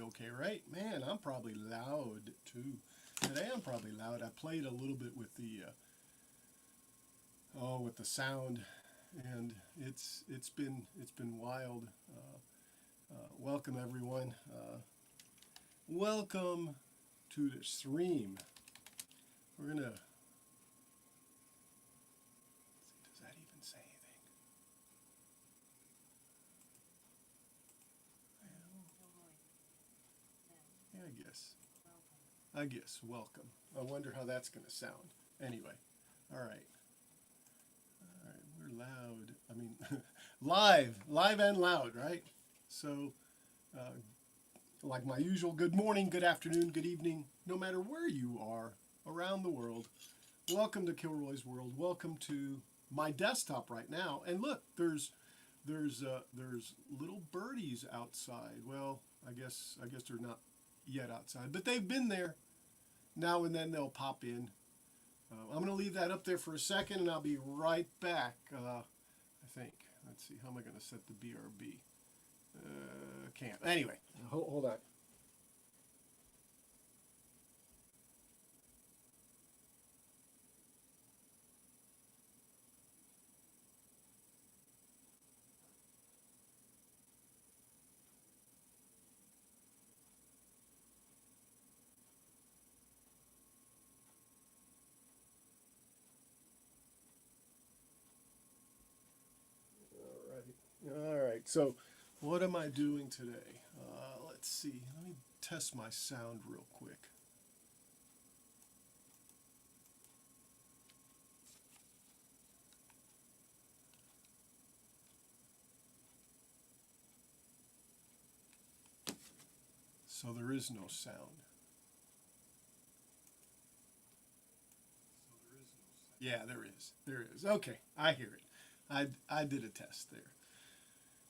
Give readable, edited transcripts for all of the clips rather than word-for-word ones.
okay, right? Man, I'm probably loud too. Today I'm probably loud. I played a little bit with the sound, and it's been wild. Welcome everyone. Welcome to the stream. We're gonna see. Does that even say anything? Yeah, I guess welcome. I wonder how that's gonna sound. Anyway, all right. All right, we're loud. I mean, live and loud, right? So, uh, like my usual, good morning, good afternoon, good evening, no matter where you are around the world. Welcome to Kilroy's World. Welcome to my desktop right now. And look, there's little birdies outside. Well, I guess they're not yet outside, but they've been there. Now and then they'll pop in. I'm going to leave that up there for a second, and I'll be right back. I think. Let's see. How am I going to set the BRB? Can't. Anyway, hold on. All right. So, what am I doing today? Let's see. Let me test my sound real quick. So there is no sound. Yeah, there is. There is. Okay, I hear it. I did a test there.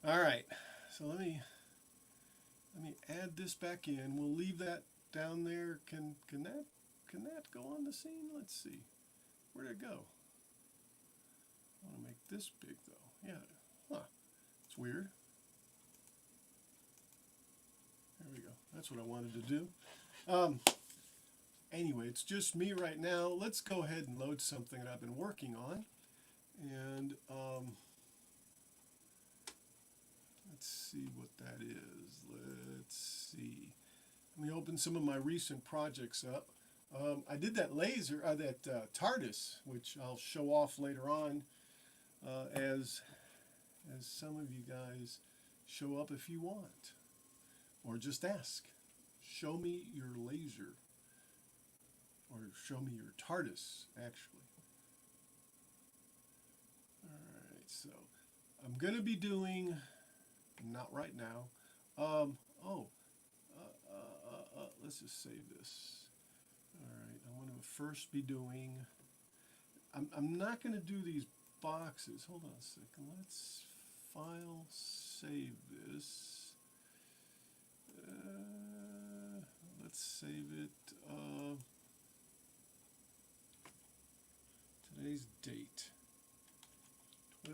All right. So let me add this back in. We'll leave that down there. Can that go on the scene? Let's see. Where'd it go? I want to make this big though. Yeah. Huh. It's weird. There we go. That's what I wanted to do. Um, anyway, it's just me right now. Let's go ahead and load something that I've been working on. And let's see what that is. Let's see. Let me open some of my recent projects up. I did that TARDIS, which I'll show off later on as some of you guys show up if you want, or just ask. Show me your laser, or show me your TARDIS, actually. All right, so I'm going to be doing, not right now. Oh, let's just save this. All right, I want to first be doing, I'm not going to do these boxes. Hold on a second. Let's file, save this. Let's save it. Today's date, 12/29/24.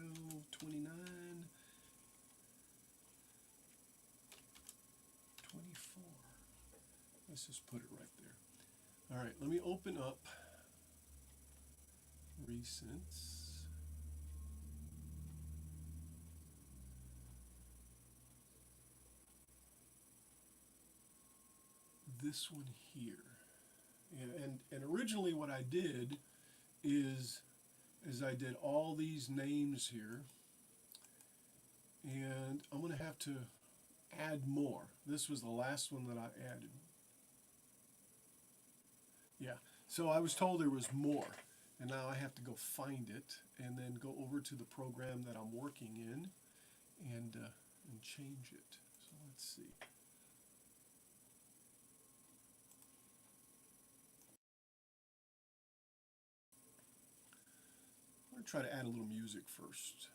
Let's just put it right there. All right, let me open up recents. This one here. And originally what I did is I did all these names here, and I'm going to have to add more. This was the last one that I added. Yeah, so I was told there was more, and now I have to go find it and then go over to the program that I'm working in and change it. So let's see. I'm going to try to add a little music first.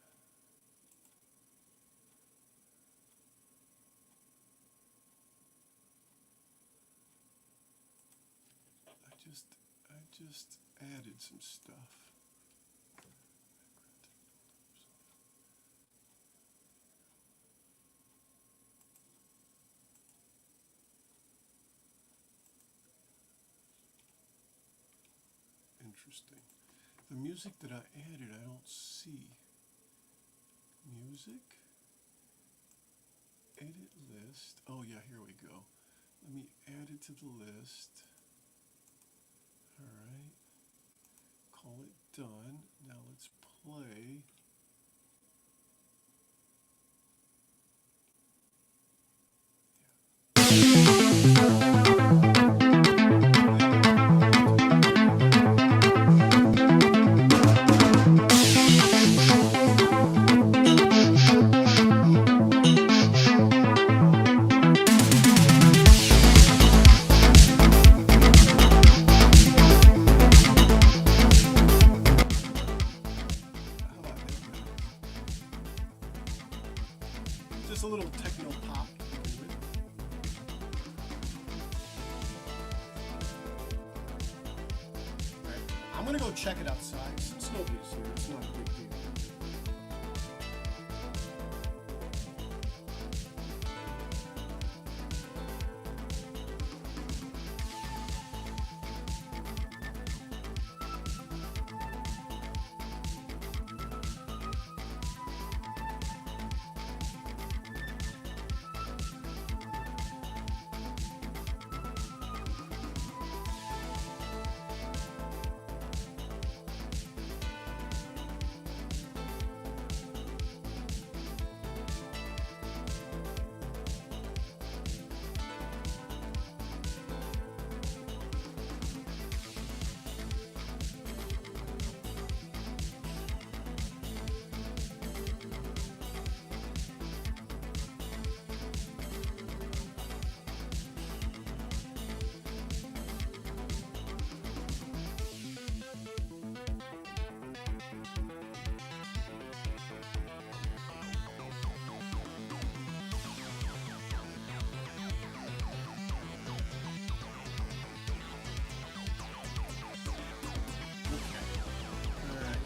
I just added some stuff. interesting. The music that I added, I don't see. Music? Edit list. Oh yeah, here we go. Let me add it to the list. Alright. Call it done. Now let's play. Just a little techno pop. Right. I'm gonna go check it outside. It's nobody's here. It's not a big deal.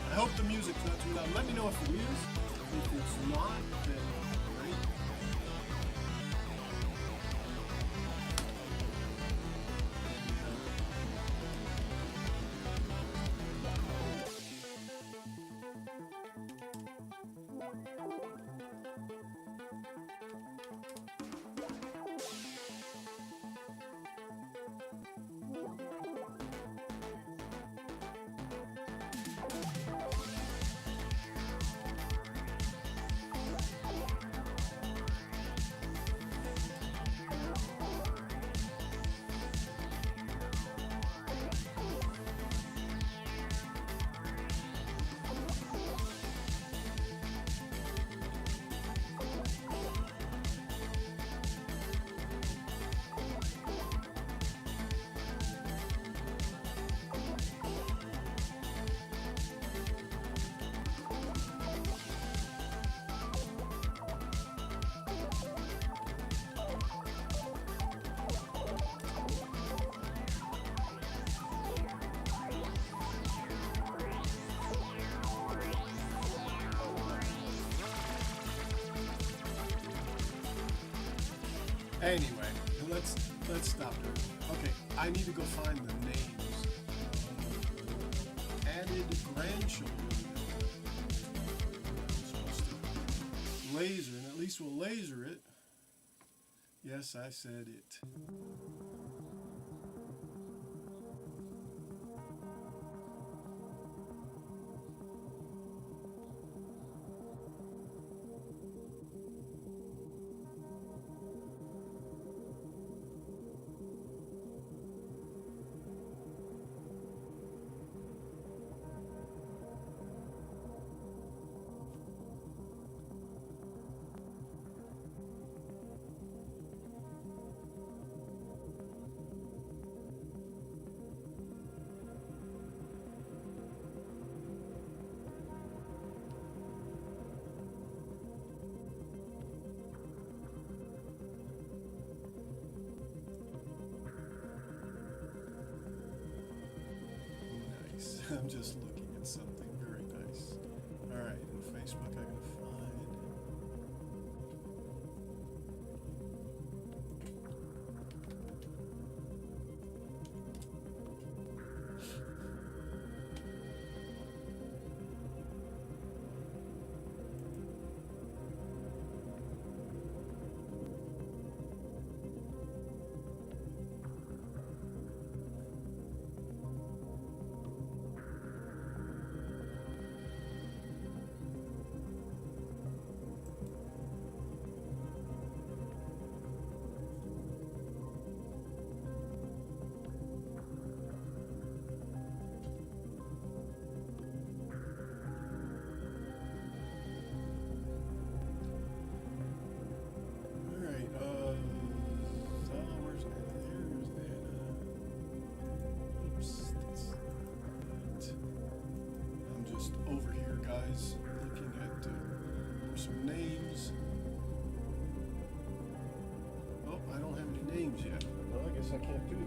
I hope the music's not too loud. Let me know if it is. If it's not, then great. Anyway, let's stop there. Okay, I need to go find the names. Added grandchildren. Laser, and at least we'll laser it. Yes, I said it. I'm just looking at something very nice. Alright, in Facebook I gotta find. guys looking at some names. Oh, I don't have any names yet. Well, I guess I can't do that.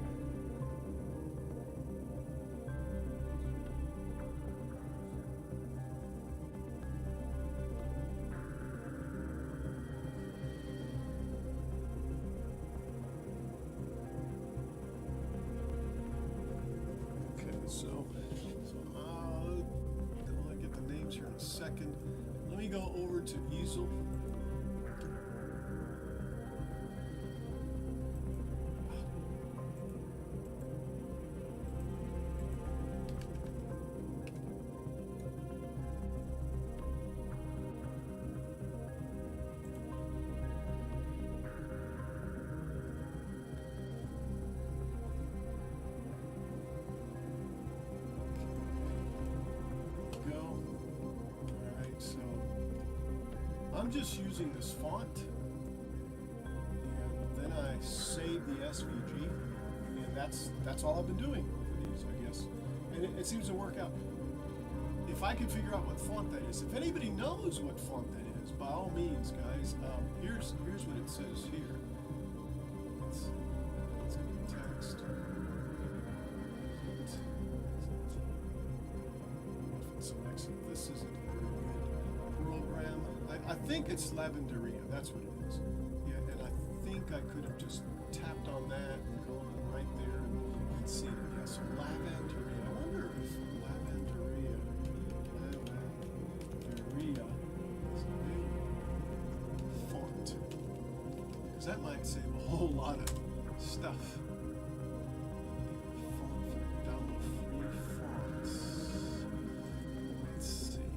So I'll get the names here in a second. Let me go over to easel. I'm just using this font, and then I save the SVG, and that's all I've been doing for these, I guess. And it seems to work out. If I can figure out what font that is, if anybody knows what font that is, by all means, guys. Here's what it says here. Let's get text. This isn't a very good program. I think it's Lavenderia, that's what it is. Yeah, and I think I could have just tapped on that and gone right there and seen it. Yeah, so Lavenderia. I wonder if Lavenderia is a font. Because that might save a whole lot of stuff. Download free fonts. Let's see.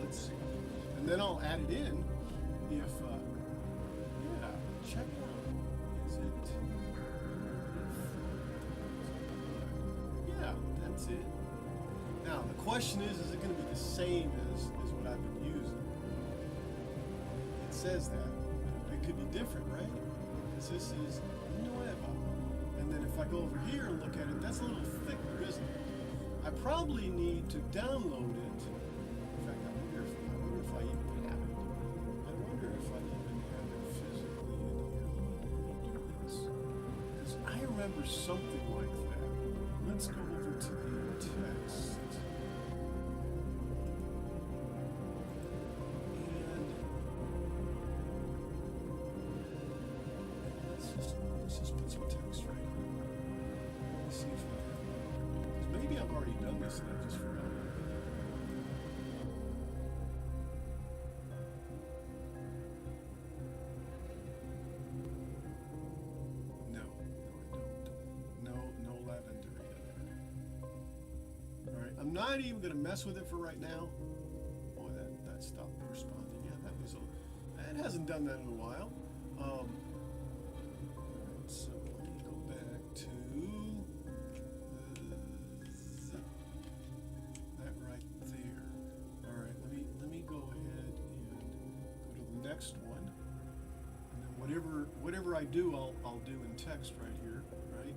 Let's see. And then I'll add it in if, yeah, check it out. Is it? Yeah, that's it. Now, the question is it going to be the same as what I've been using? It says that. It could be different, right? Because this is Nueva. And then if I go over here and look at it, that's a little thicker, isn't it? I probably need to download it. In fact, I wonder if I even have it. I wonder if I even have it physically in here. Let me do this. Because I remember something like that. Let's go over to the text. And let's just put some text right here. Let me see if I have it. Maybe I've already done this and I just forgot. No, I don't. No Lavenderia there. All right, I'm not even going to mess with it for right now. Boy, that stopped responding. Yeah, that hasn't done that in a while. So let me go back to that right there. All right, let me go ahead and go to the next one, and then whatever I do, I'll do in text right here, right?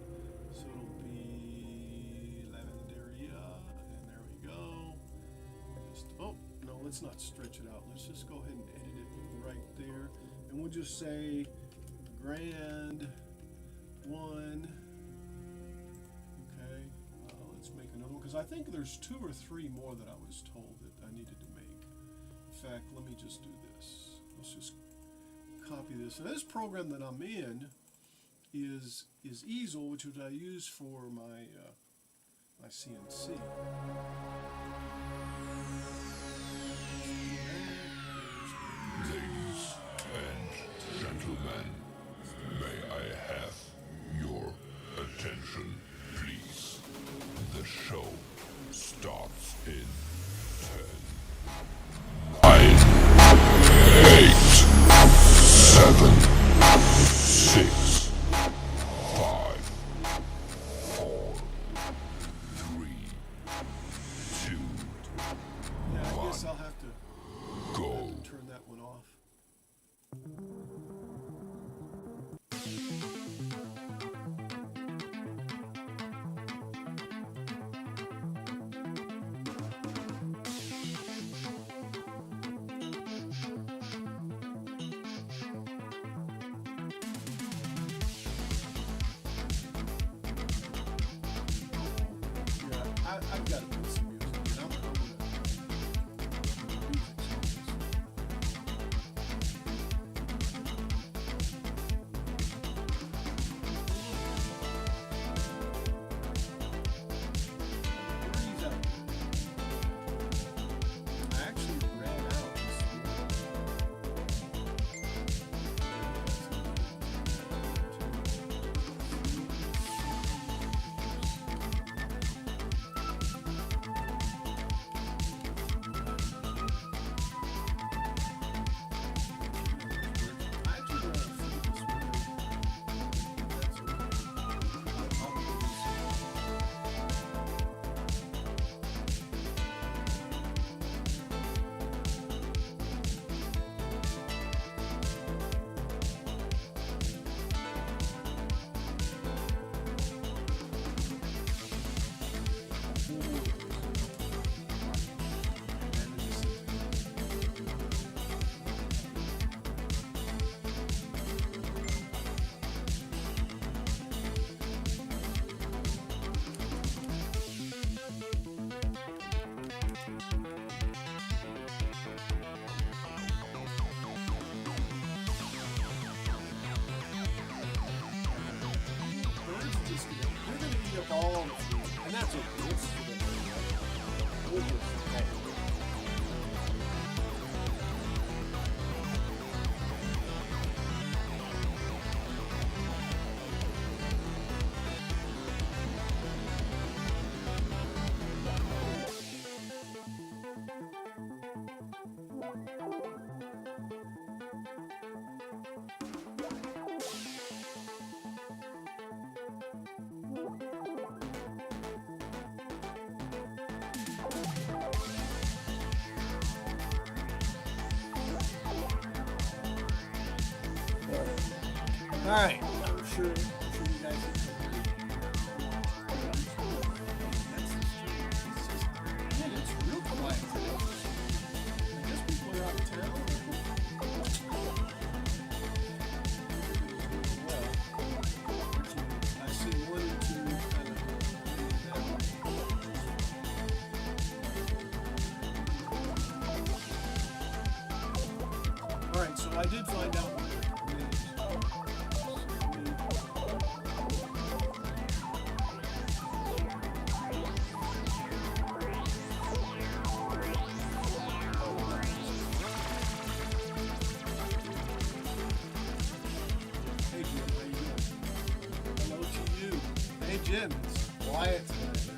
So it'll be Lavenderia, and there we go. Oh no, let's not stretch it out. Let's just go ahead and edit it right there, and we'll just say grand one. Okay, let's make another one because I think there's 2 or 3 more that I was told that I needed to make. In fact, let me just do this. Let's just copy this. Now, this program that I'm in is easel, which is what I use for my my CNC. Ladies and gentlemen, may I have your attention, please? The show starts in 10, 9, 8, 7, 6, 5, 4, 3, 2, Yeah, I 1. guess I'll have to Go. turn that one off. I've got to put some music in. I'm gonna music songs. I actually ran out this all, and that's okay. It's we'll just, hey. All right, I'm sure you guys it's real quiet today. I guess people are out of town. Well, I see one or two kind of. All right, so I did find out. Jim, it's quiet tonight,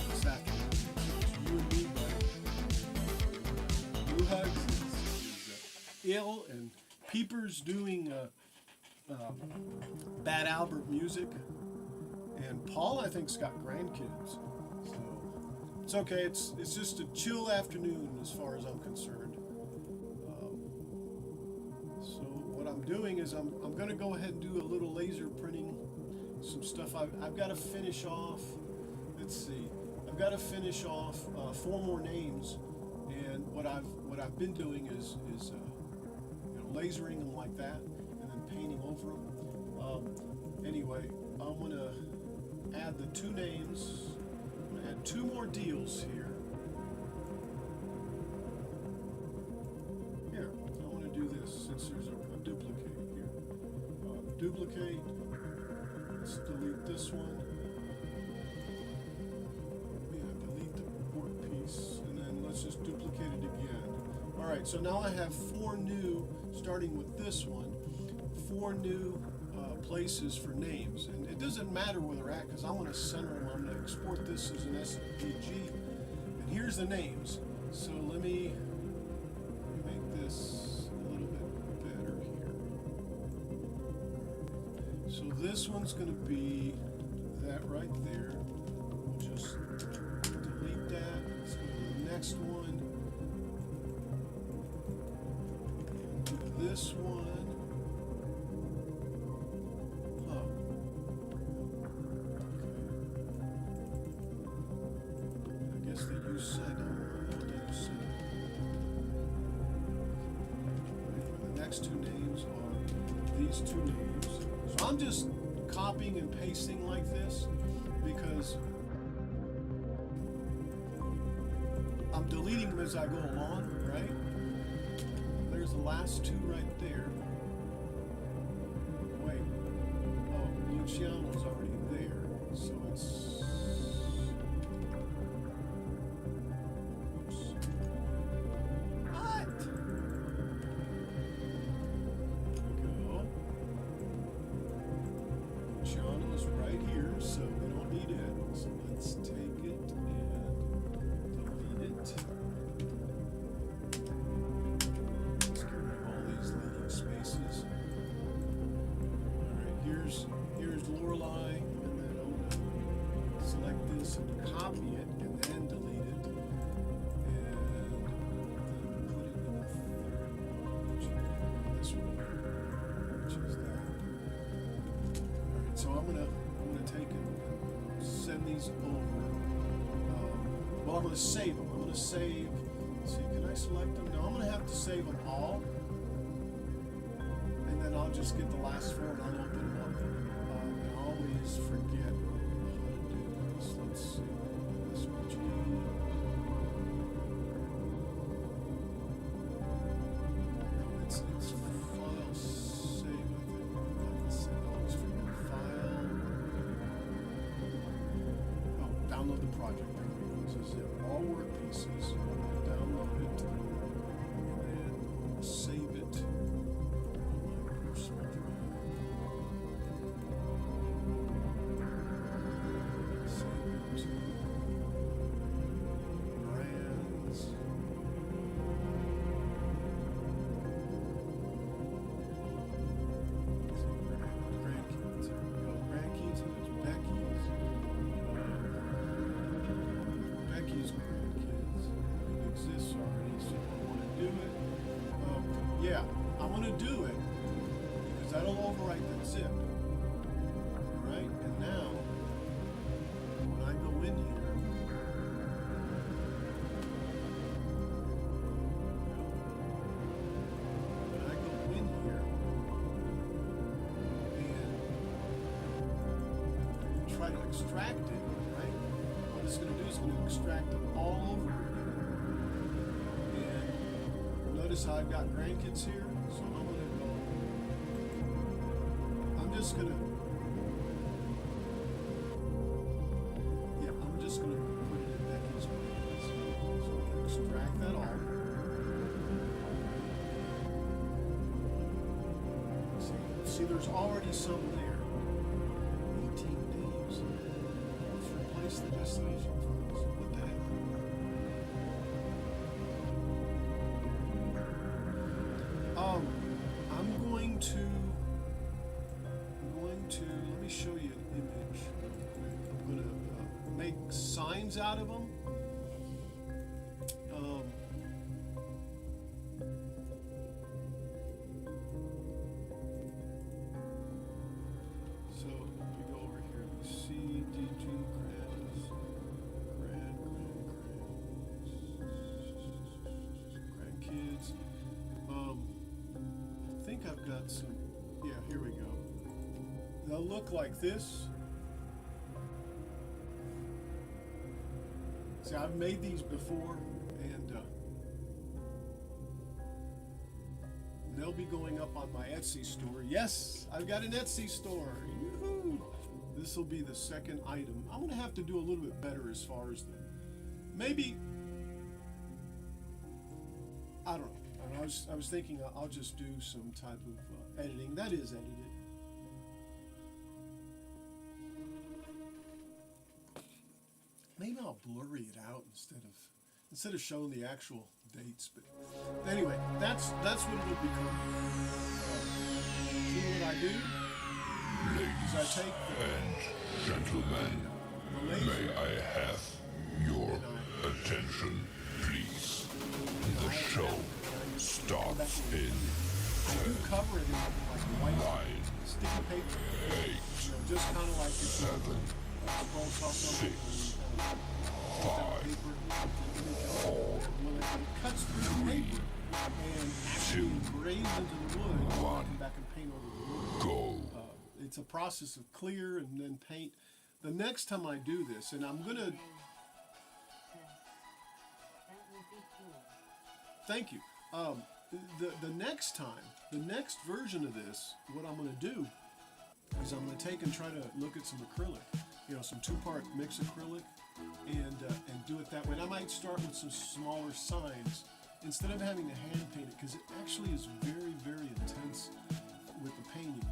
this afternoon. It's you and me, buddy. Blue Hugs is ill, and Peeper's doing Bad Albert music, and Paul, I think, has got grandkids. So it's okay. It's just a chill afternoon as far as I'm concerned. So what I'm doing is I'm going to go ahead and do a little laser printing. Some stuff I've got to finish off. Let's see. I've got to finish off 4 more names, and what I've been doing is lasering them like that, and then painting over them. Anyway, I'm gonna add the 2 names. I'm gonna add 2 more deals here. Here, I want to do this since there's a duplicate here. Duplicate. Let's delete this one. Yeah, delete the report piece, and then let's just duplicate it again. All right, so now I have 4 new, starting with this one, 4 new places for names, and it doesn't matter where they're at because I want to center them. I'm going to export this as an SVG, and here's the names. So let me make this a little bit better here. So this one's going to be that right there. We'll just delete that. Let's go to the next one. Do this one. Oh. Okay. I guess they use set. The next 2 names are these 2 names. So I'm just copying and pasting like this because them as I go along, right? There's the last two right there. Wait. Oh, Luciano's already there. So it's... Oops. What? There we go. Luciano's right here, so we don't need it. So let's take it and delete it. Let's get rid of all these leading spaces. Alright, here's Lorelei, and then I'm gonna select this and copy it and then delete it. And then put it in the third one, which is this one, which is that. Alright, so I'm gonna take and send these over. Well, I'm going to save them. I'm going to save. See, can I select them? No, I'm going to have to save them all. And then I'll just get the last four and I'll open them up. I always forget how to do this. Let's see. SVG. No, it's file save, I think. Let's see. I always forget file. Oh, download the project. This is it. All work pieces. Download it and then save it on my personal drive. Save it to brands. Grandkids. There we go. Grandkids. And there's Becky's. Becky's grandkids. It exists already, so I want to do it. Yeah, I want to do it because that'll overwrite that zip. Alright, and now when I go in here, and try to extract it, right? What it's going to do is going to extract them all over again. And notice how I've got grandkids here, so I'm going to go. I'm just going to. Yeah, I'm just going to put it in Becky's grandkids. So I'm going to extract that all. See, there's already some there. 18 days. Let's replace the destination files. What the heck? I'm going to, let me show you an image real quick. I'm going to make signs out of them. So if we go over here, we see DG grandkids. I think I've got some. Yeah, here we go. They'll look like this. See, I've made these before, and they'll be going up on my Etsy store. Yes, I've got an Etsy store. Yoo-hoo! This will be the second item. I'm going to have to do a little bit better as far as the, maybe, I don't know. I was thinking I'll just do some type of editing. That is edited. Maybe I'll blurry it out instead of showing the actual dates. But anyway, that's what it'll become. See what I do? Is I take and gentlemen, may I have your attention, please? The show starts in I do cover it in like white 9, sticky paper. 8, Just kind of like if 7, scroll saw something 6, on 5, paper, 4, well, it cuts through the paper and actually engraves into the wood. And then I come back and paint over the wood. go. It's a process of clear and then paint. The next time I do this, and I'm gonna. Thank you. The next time, the next version of this, what I'm going to do is I'm going to take and try to look at some acrylic, some two-part mix acrylic, and do it that way. And I might start with some smaller signs instead of having to hand paint it, because it actually is very, very intense with the painting.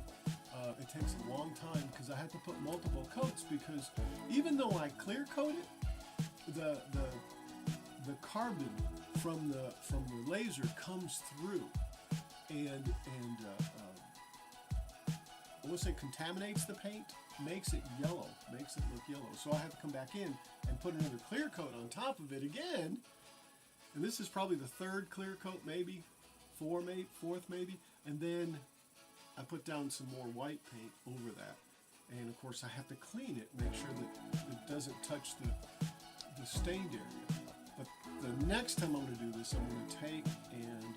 It takes a long time because I have to put multiple coats, because even though I clear coat it, the carbon from the laser comes through and I would say contaminates the paint, makes it yellow, makes it look yellow. So I have to come back in and put another clear coat on top of it again. And this is probably the third clear coat, maybe fourth maybe, and then I put down some more white paint over that. And of course I have to clean it, make sure that it doesn't touch the stained area. But the next time I'm going to do this, I'm going to take and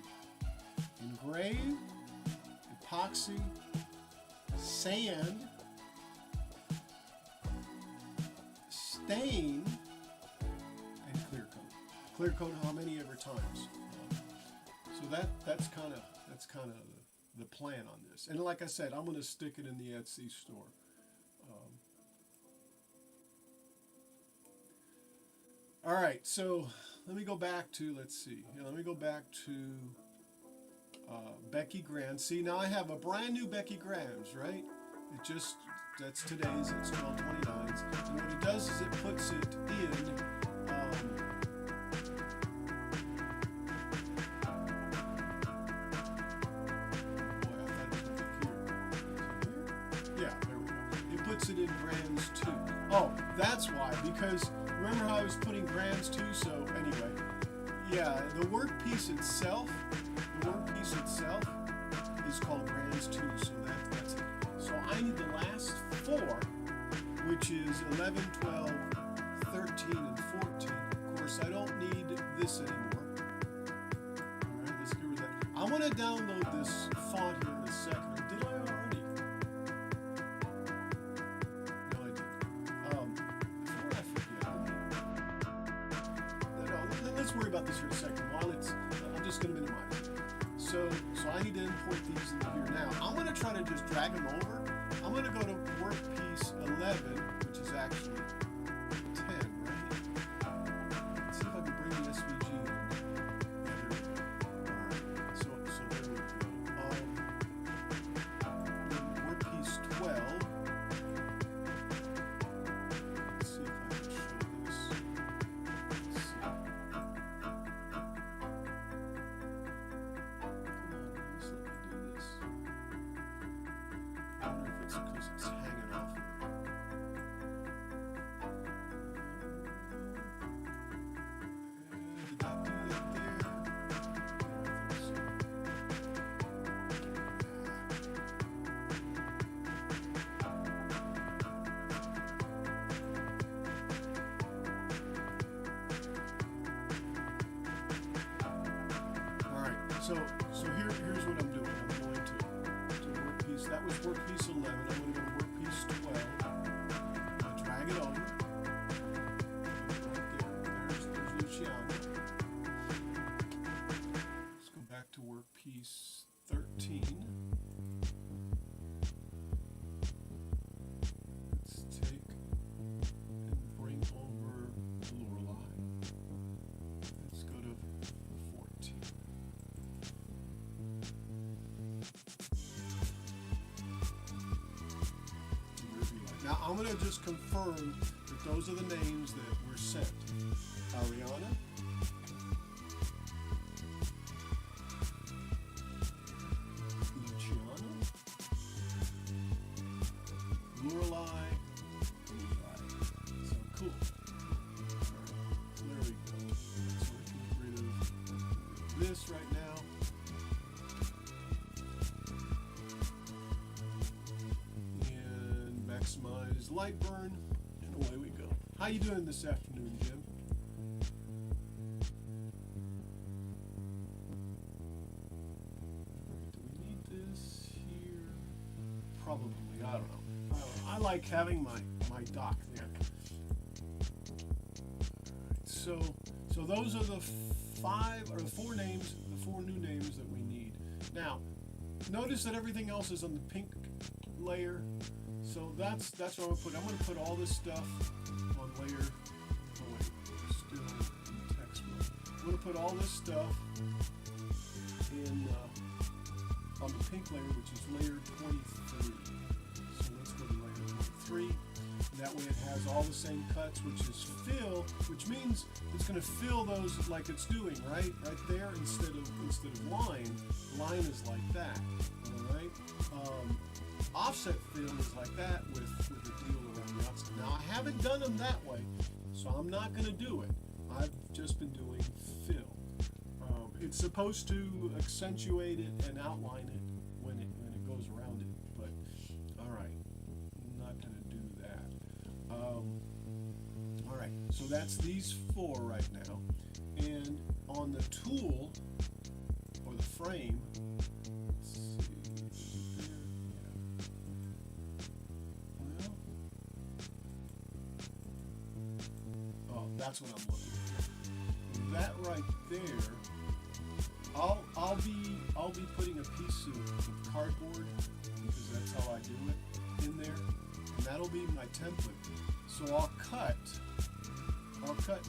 engrave, epoxy, sand, stain, and clear coat. Clear coat how many ever times. So that's kind of the plan on this. And like I said, I'm going to stick it in the Etsy store. All right, so let me go back to, Becky Graham. See, now I have a brand new Becky Graham's, right? That's today's, it's 12/29. And what it does is it puts it in, it puts it in grams too. Oh, that's why, because remember how I was putting grams too? So anyway, yeah, the workpiece itself is called grams too, so that's it. So I need the last four, which is 11, 12, 13, and 14. Of course, I don't need this anymore. All right, let's get rid of that. I'm going to download this font here in a second. Or did I already? No, I didn't. Before I forget, no, let's worry about this for a second. I'm just going to minimize it. So I need to import these in here now. I'm going to try to just drag them over. I'm going to go to workpiece 11, which is actually 10, right? Let's see if I can bring the SVG in. Yeah, there we go. All right, so there we go. Workpiece 12. Let's see if I can show this. Let's see. Because it's hanging off here. Did I do that there? I think so. All right, so here's what I'm doing. I'm going to workpiece. That was workpiece 11. I'm going to go to workpiece 12. I'll drag it over. Right there. There's Luciano. Let's go back to workpiece 13. Let's take and bring over Lorelei. Let's go to 14. Now I'm going to just confirm that those are the names that were sent. Ariana, Luciano, Lorelei, so cool. Alright, so there we go. So we can get rid of this right now. Maximize Lightburn, and away we go. How you doing this afternoon, Jim? Do we need this here? Probably. I don't know. I like having my dock there. Alright, so So those are the four names, the four new names that we need. Now, notice that everything else is on the pink layer. So that's what I'm gonna put. I'm gonna put all this stuff on layer. Oh wait, we're still in the text mode. I'm gonna put all this stuff in on the pink layer, which is layer 23. So let's go to layer 23. That way it has all the same cuts, which is fill, which means it's going to fill those like it's doing, right there instead of line. Line is like that, all right. Offset fill is like that with a deal around the outside. Now I haven't done them that way, so I'm not going to do it. I've just been doing fill. It's supposed to accentuate it and outline it when it goes around it, but all right, I'm not going to do that. All right, so that's these four right now, and on the tool or the frame, let's see, is it there? Yeah. Well, oh, that's what I'm looking for. That right there. I'll be putting a piece of cardboard, because that's how I do it, in there, and that'll be my template. So I'll cut, in fact,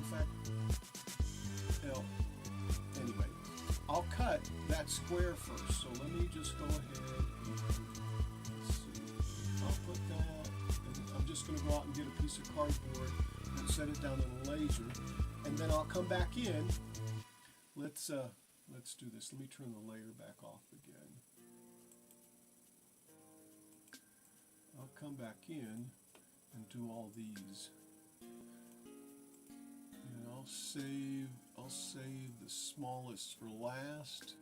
anyway, I'll cut that square first. So let me just go ahead and, let's see, I'll put that, and I'm just going to go out and get a piece of cardboard and set it down in a laser, and then I'll come back in. Let's do this. Let me turn the layer back off again. I'll come back in and do all these. And I'll save the smallest for last.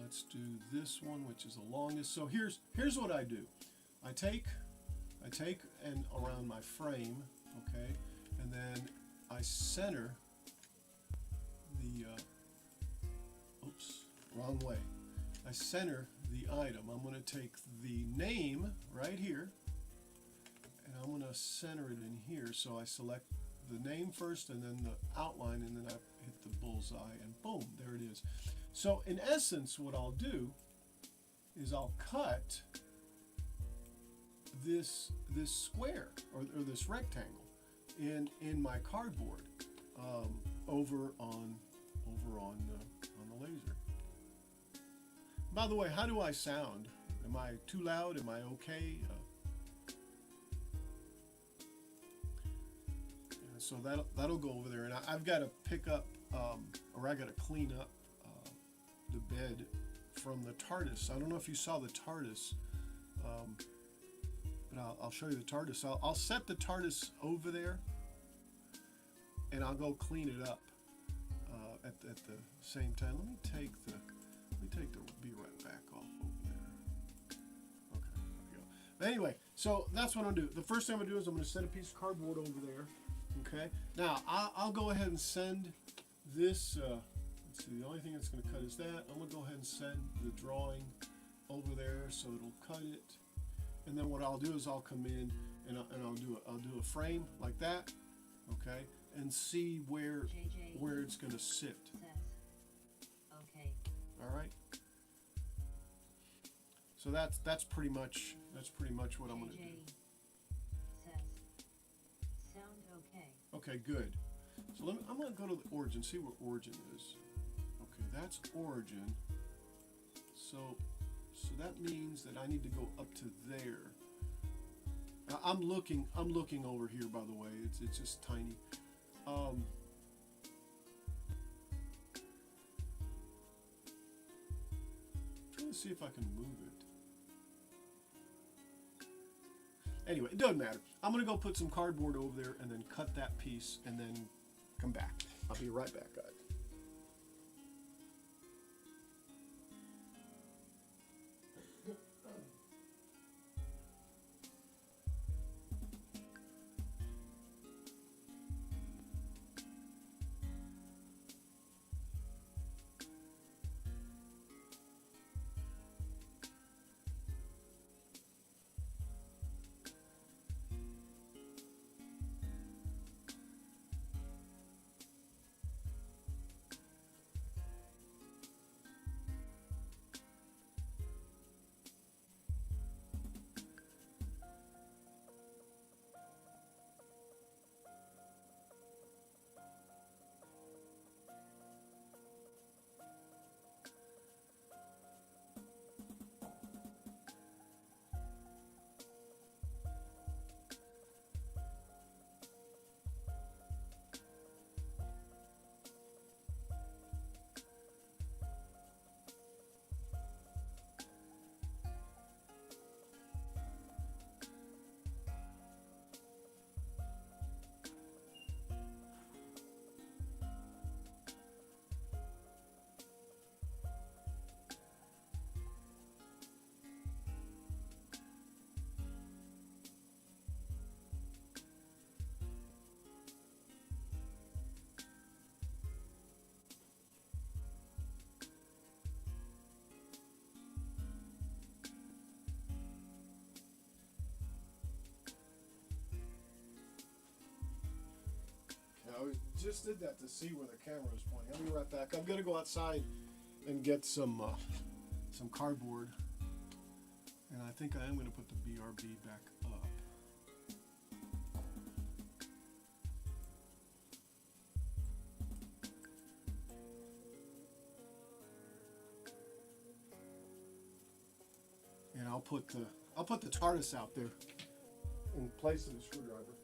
Let's do this one, which is the longest. So here's what I do. I take and around my frame, okay, and then I center the oops, wrong way. I center the item. I'm going to take the name right here, and I'm going to center it in here. So I select the name first, and then the outline, and then I hit the bullseye, and boom, there it is. So in essence, what I'll do is I'll cut this square or this rectangle in my cardboard over on the laser. By the way, how do I sound? Am I too loud? Am I okay? So that'll go over there, and I've got to pick up, or I got to clean up the bed from the TARDIS. I don't know if you saw the TARDIS, but I'll show you the TARDIS. I'll set the TARDIS over there, and I'll go clean it up at the same time. Let me take the be right back off over there. Okay, there we go. But anyway, so that's what I'm gonna do. The first thing I'm gonna do is I'm gonna set a piece of cardboard over there. Okay. Now I'll go ahead and send this. Let's see. The only thing that's gonna cut is that. I'm gonna go ahead and send the drawing over there so it'll cut it. And then what I'll do is I'll come in and I'll do a frame like that. Okay. And see where it's gonna sit. Okay. All right. So that's pretty much what I'm gonna do. Says, sound okay. Okay, good. So I'm gonna go to the origin, see where origin is. Okay, that's origin. So that means that I need to go up to there. Now, I'm looking over here, by the way. It's just tiny. Trying to see if I can move it. Anyway, it doesn't matter. I'm gonna go put some cardboard over there and then cut that piece and then come back. I'll be right back, guys. just did that to see where the camera was pointing. I'll be right back. I'm gonna go outside and get some cardboard, and I think I am gonna put the BRB back up. And I'll put the TARDIS out there in place of the screwdriver.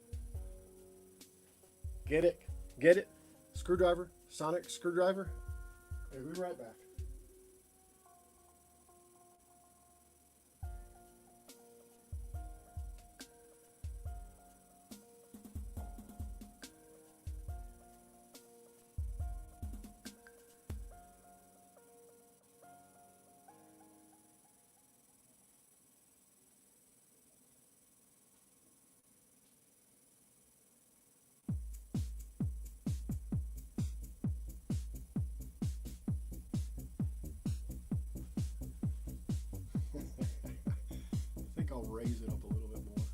Get it? Get it? Screwdriver? Sonic screwdriver? Okay, we'll be right back. I think I'll raise it up a little bit more.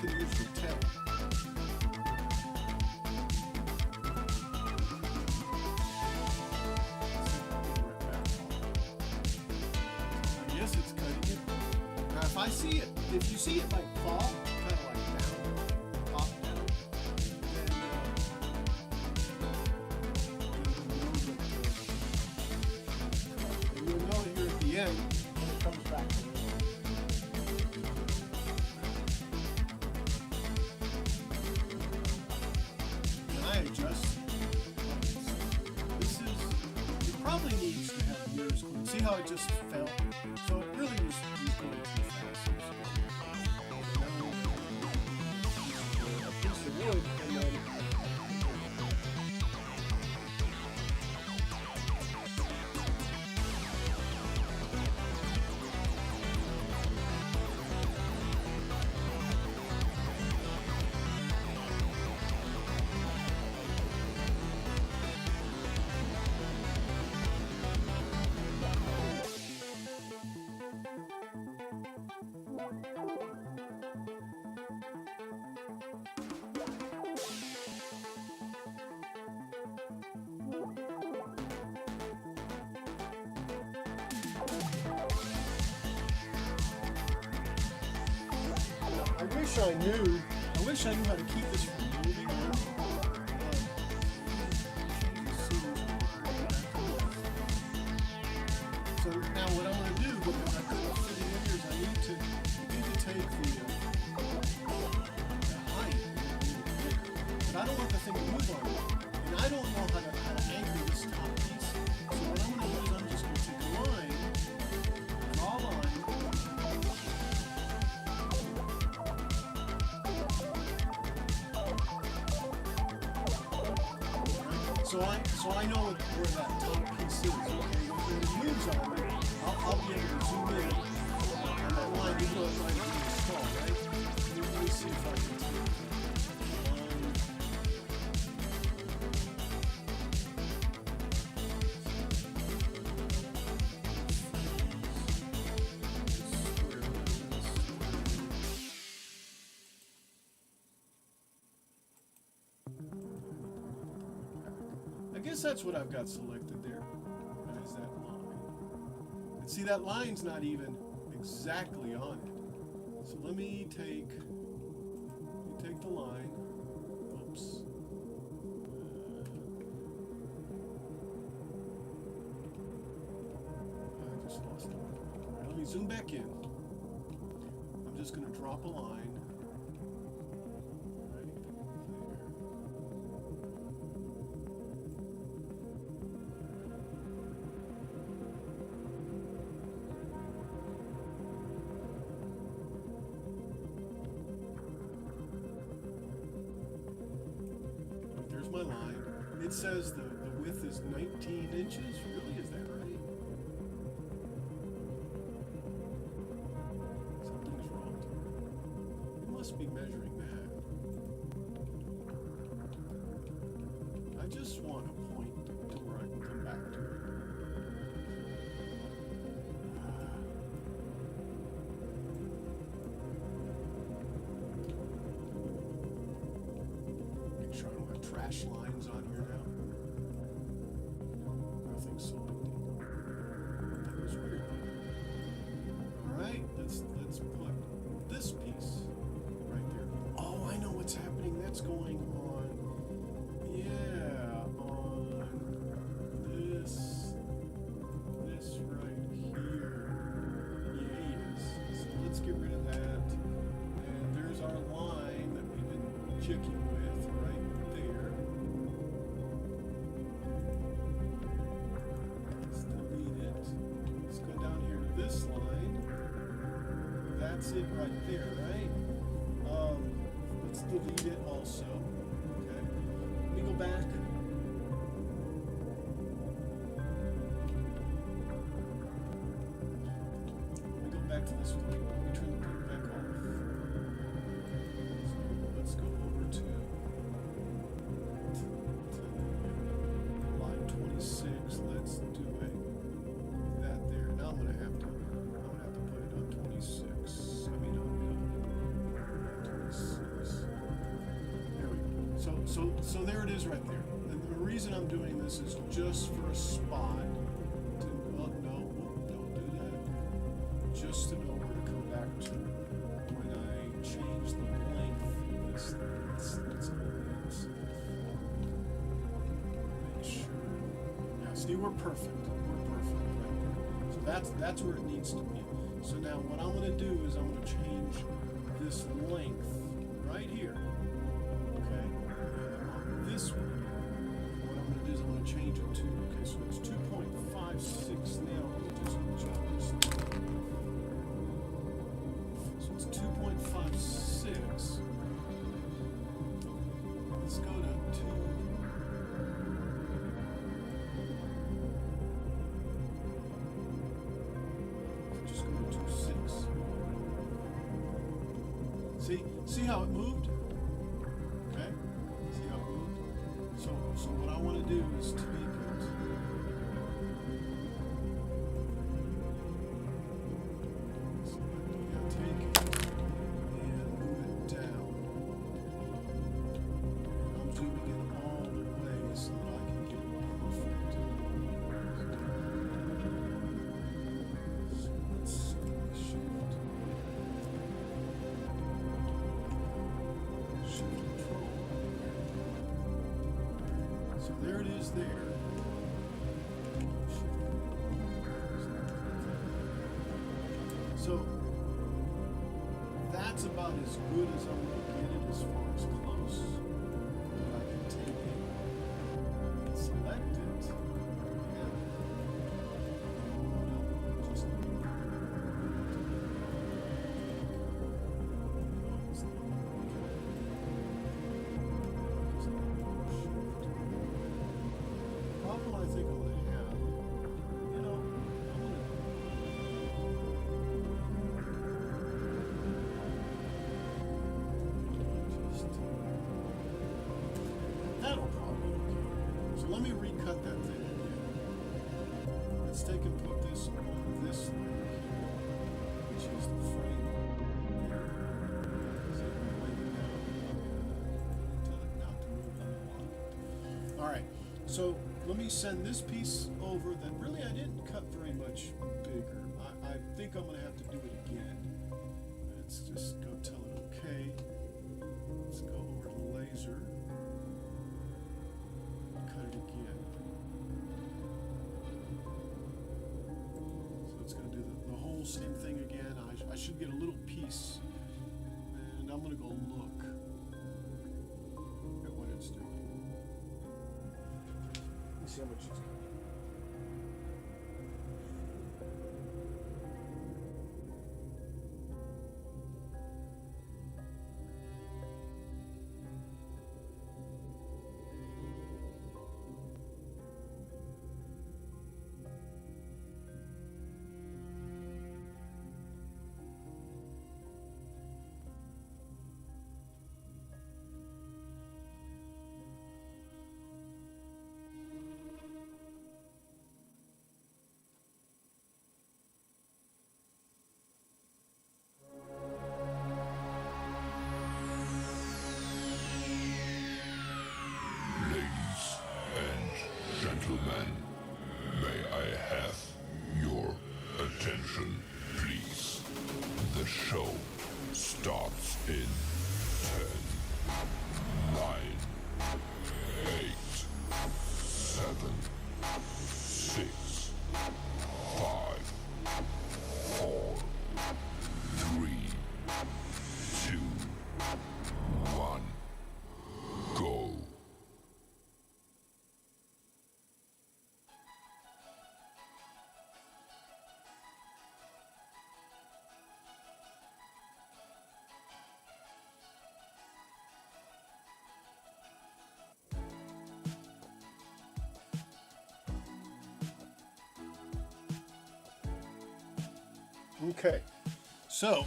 can usually tell. I guess it's cutting it. Now if I see it, if you see it like fall, kind of like down, pop down, then you'll know here at the end when it comes back to and I adjust. This is, it probably needs to have mirrors clean. See how it just fell? So it really was going too fast. A piece of wood and then I wish I knew how to keep this from moving. So now what I'm going to do, because I couldn't fit it in here, is I need to take the height, but I don't want the thing to move on me, and I don't know how to anchor this top piece. So what I'm going to do is I'm just going to take a line, draw a line. So I know where that top piece is. Okay, when it moves on me, I'll be able to zoom in on that line, even though it might be small, right? Let me see if I can take it. I guess that's what I've got selected there. That is that line. And see, that line's not even exactly on it. So let me take the line. Oops. I just lost it. All right, let me zoom back in. I'm just going to drop a line. My line. It says the width is 19 inches. Really, is that right? Something's wrong. It must be measuring that. I just want a point to where I can come back to it. Trash lines on here now. Nothing selected. That was weird. Alright, let's put this piece right there. Oh, I know what's happening. That's going on. Yeah, on this right here. Yes. So let's get rid of that. And there's our line that we've been checking with. This line, that's it right there, right? Let's delete it also. Okay, let me go back. Let me go back to this one. Let me turn the paper back off. So let's go over to line 26. Let's do that there. Now I'm gonna have to put it on 26. I mean on 26. So there it is right there. And the reason I'm doing this is just for a spot. Oh, no, don't do that. Just to know where to come back to when I change the length of this thing. Let's make sure. Yeah, see, we're perfect. We're perfect right there. So that's where it needs to be. So now what I'm going to do is I'm going to change this length right here. Okay? On this one, what I'm going to do is I'm going to change it to, okay, so it's 2.56 now. Let me just jot this down. So it's 2.56. Let's go to 2. Just go to 2.6. See how it moved? Okay? See how it moved? So what I want to do is tweak it. So I'm going to take it and move it down. And I'm zooming in all the way so that I can get it perfect. So let's shift. Shift control. So there it is there. So that's about as good as I'm going to get it as far as close. But I can take it and select it. And just problem I think I'm going to have, you know, I'm going to just, that'll probably be okay. So let me recut that thing again. Let's take and put this on this link here, which is the frame. See, I'm going to lay it down and tell it not to move the whole lot. All right, so let me send this piece over that really I didn't cut very much bigger. I think I'm going to have to do it again. Let's just go tell it okay. Let's go over to the laser. Cut it again. So it's going to do the whole same thing again. I should get a little piece. And I'm going to go look at what it's doing. Let's see how much it's got. Ladies and gentlemen, may I have your attention, please? The show starts in 10, 9, 8, 7, 6, 5, 4, 3, 2, 1, go. Okay, so at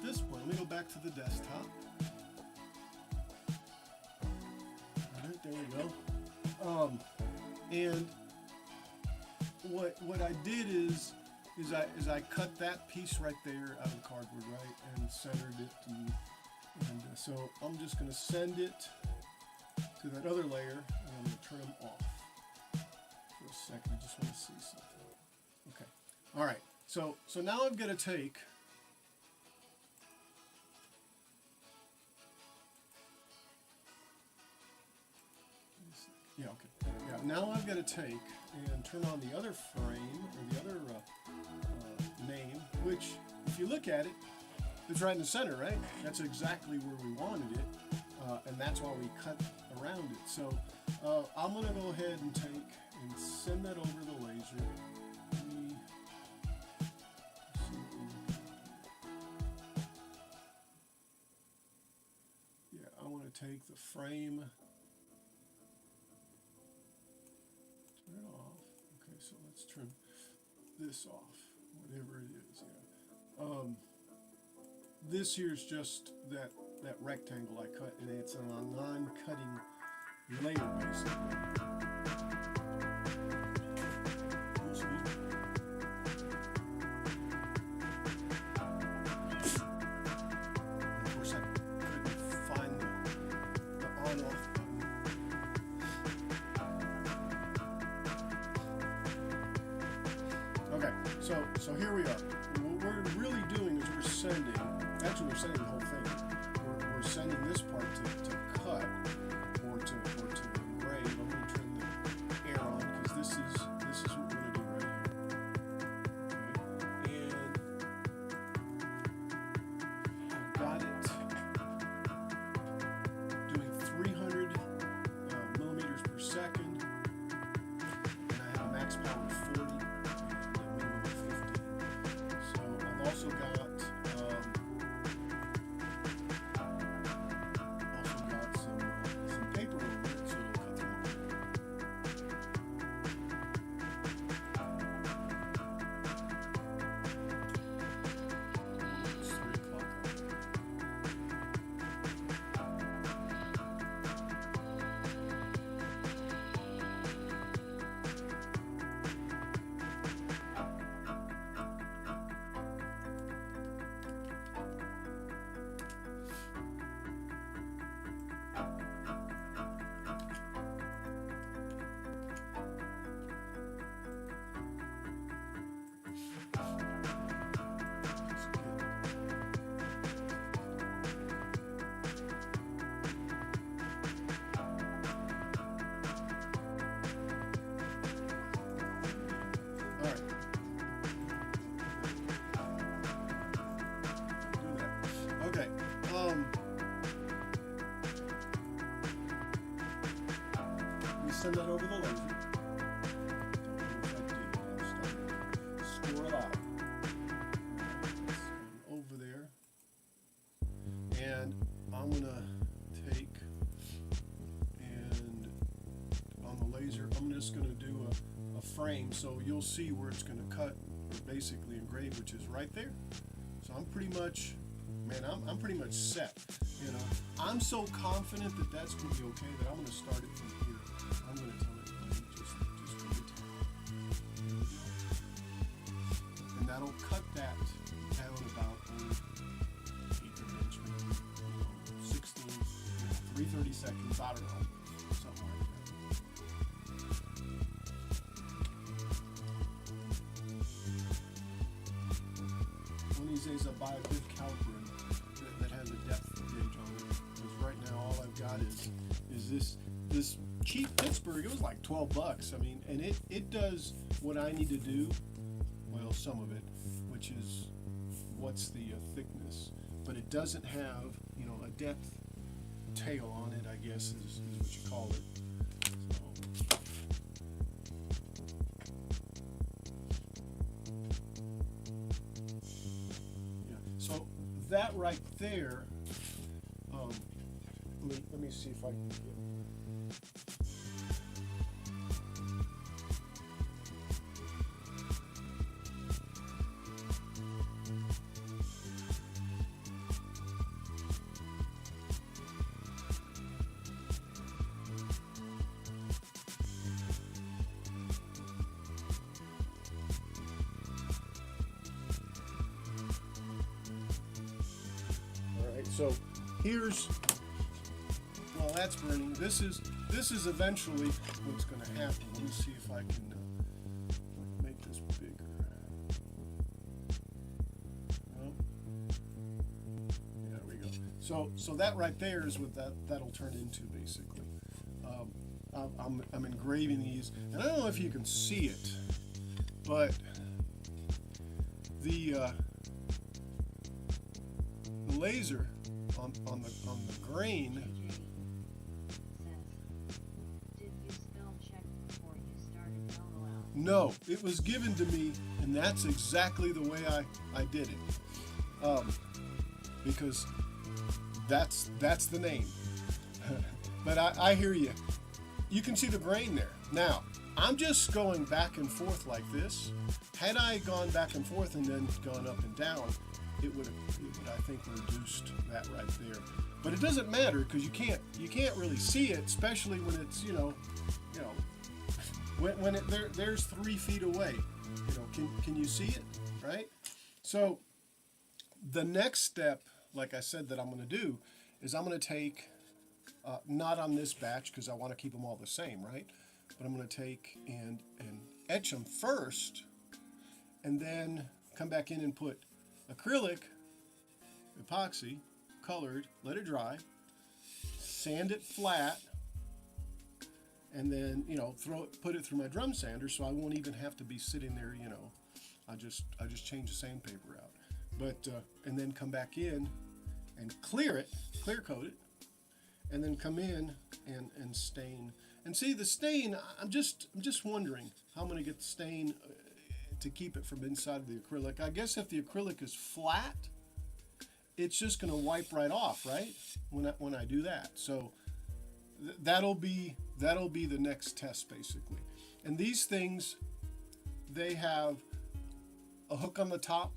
this point, let me go back to the desktop. All right, there we go. And what I did is I cut that piece right there out of the cardboard, right, and centered it And so I'm just going to send it to that other layer, and I'm going to turn them off for a second. I just want to see something. Okay. All right. So now I'm going to take now I'm going to take and turn on the other frame, or the other name, which, if you look at it, it's right in the center, right? That's exactly where we wanted it, and that's why we cut around it. So I'm going to go ahead and take and send that over the laser. Let me see what we look at. Yeah, I want to take the frame. Turn it off. Okay, so let's turn this off, whatever it is. Yeah. This here's just that rectangle I cut, and it's a non-cutting layer, basically. Excuse me. Of course, I couldn't find the on-off button. Okay, so here we are. What we're really doing is we're sending the whole thing. We're sending this part to cut or to engrave. I'm going to turn the air on because this is what we're going to do right here. Okay. And I've got it doing 300 millimeters per second, and I have a max power of 40 and a minimum of 15. So I've also got some paper over it, so it'll cut through. It's 3 o'clock. Okay. We send that over the laser. Score it out. It's over there. And I'm gonna take and on the laser, I'm just gonna do a frame so you'll see where it's gonna cut or basically engrave, which is right there. So I'm pretty much, I'm pretty much set. You know, I'm so confident that that's going to be okay that I'm going to start it from here. I'm going to tell everybody just wait. And that'll cut that down about 1/8 of an inch, maybe 16, 3/30 seconds. I don't know, something like that. One of these days I'll buy a good caliper that has a depth gauge on it. Because right now all I've got is this cheap Pittsburgh. It was like $12. I mean, and it does what I need to do. Well, some of it, which is what's the thickness, but it doesn't have a depth tail on it, I guess is what you call it. So that right there, let me see if I can get. So here's, well, that's burning. This is eventually what's going to happen. Let me see if I can make this bigger. Well, there we go. So that right there is what that'll turn into basically. I'm engraving these, and I don't know if you can see it, but the laser on the grain. Did you spell check before you started LOL? No, it was given to me, and that's exactly the way I did it. Because that's the name. But I hear you. You can see the grain there. Now, I'm just going back and forth like this. Had I gone back and forth and then gone up and down, it would I think reduced that right there. But it doesn't matter because you can't really see it, especially when it's when there's 3 feet away. Can you see it, right? So the next step, like I said, that I'm going to do is I'm going to take, not on this batch because I want to keep them all the same, right? But I'm going to take and etch them first, and then come back in and put acrylic, epoxy, colored, let it dry, sand it flat, and then put it through my drum sander so I won't even have to be sitting there. I just change the sandpaper out, but and then come back in and clear coat it, and then come in and stain. And see the stain, I'm just wondering how I'm going to get the stain to keep it from inside of the acrylic. I guess if the acrylic is flat, it's just going to wipe right off, right? When I do that. So that'll be the next test basically. And these things, they have a hook on the top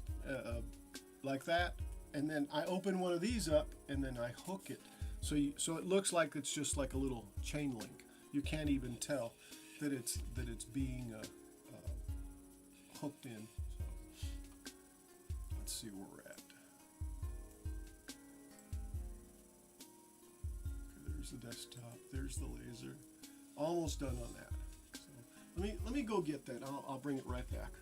like that, and then I open one of these up and then I hook it. So it looks like it's just like a little chain link. You can't even tell that it's being hooked in. So let's see where we're at. Okay, there's the desktop. There's the laser. Almost done on that. So let me go get that. I'll bring it right back.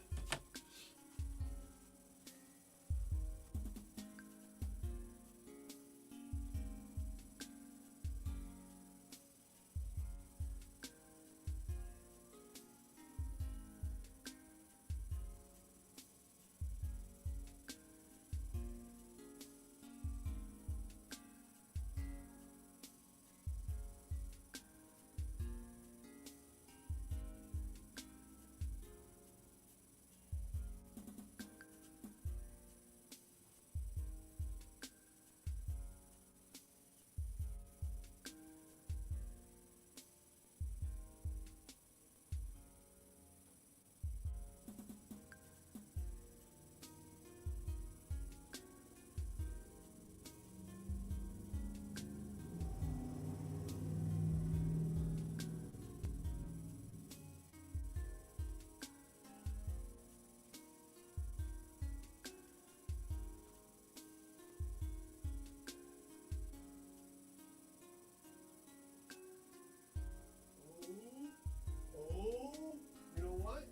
You know what?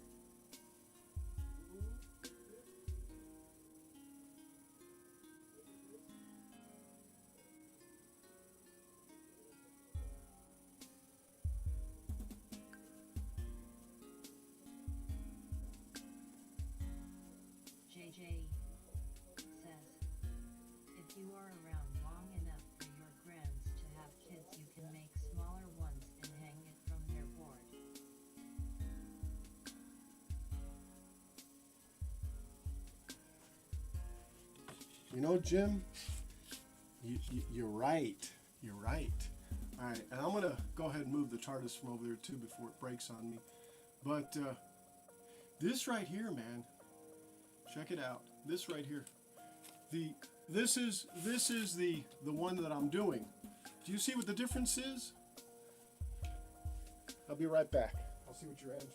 JJ says, if you are around long enough for your grands to have kids, you can make smaller ones and hang it from their board. Jim, you're right. You're right. All right, and I'm going to go ahead and move the TARDIS from over there too before it breaks on me. But this right here, man, check it out. This right here. This is the one that I'm doing. Do you see what the difference is? I'll be right back. I'll see what your answer is.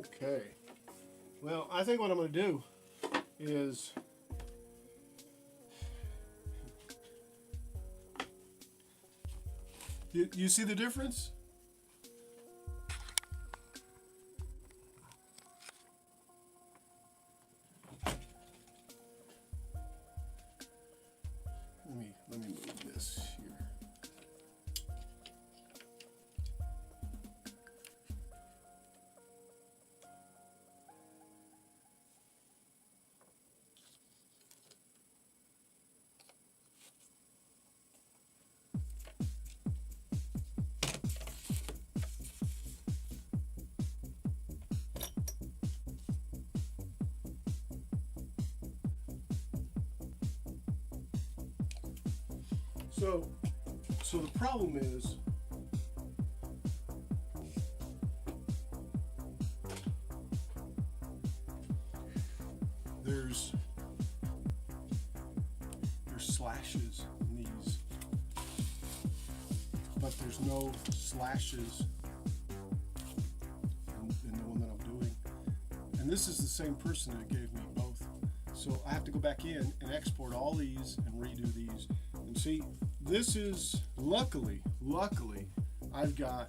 Okay. Well, I think what I'm going to do is you see the difference? Let me move this here. So the problem is there's slashes in these, but there's no slashes in the one that I'm doing. And this is the same person that gave me both. So I have to go back in and export all these and redo these. And see, this is luckily I've got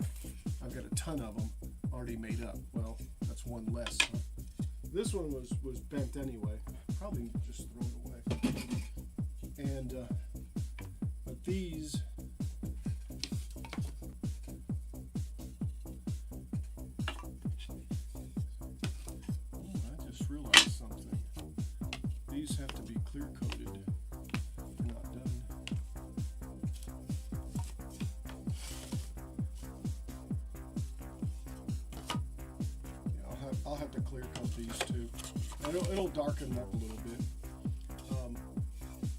a ton of them already made up. Well, that's one less. Huh? This one was bent anyway. Probably just throw it away. And but these. I just realized something. These have to be clear coated. They're not done. I'll have to clear coat these too. It'll darken them up a little bit.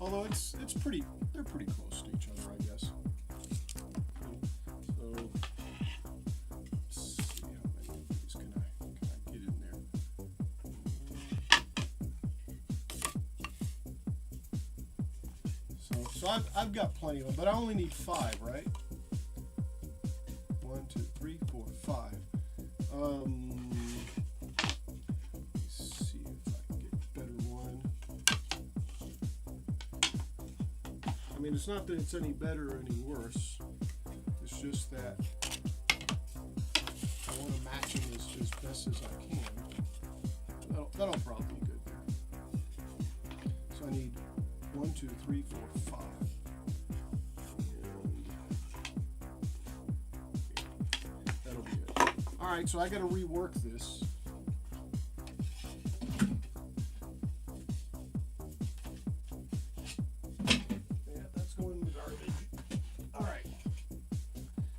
Although they're pretty close to each other, I guess. So let's see how many of these can I get in there. So I've got plenty of them, but I only need 5, right? 1, 2, 3, 4, 5. Let's see if I can get a better one. I mean, it's not that it's any better or any worse. It's just that I want to match them as best as I can. That'll probably be good there. So I need 1, 2, 3, 4, 5. That'll be it. All right, so I got to rework this. Yeah, that's going in the garbage. All right.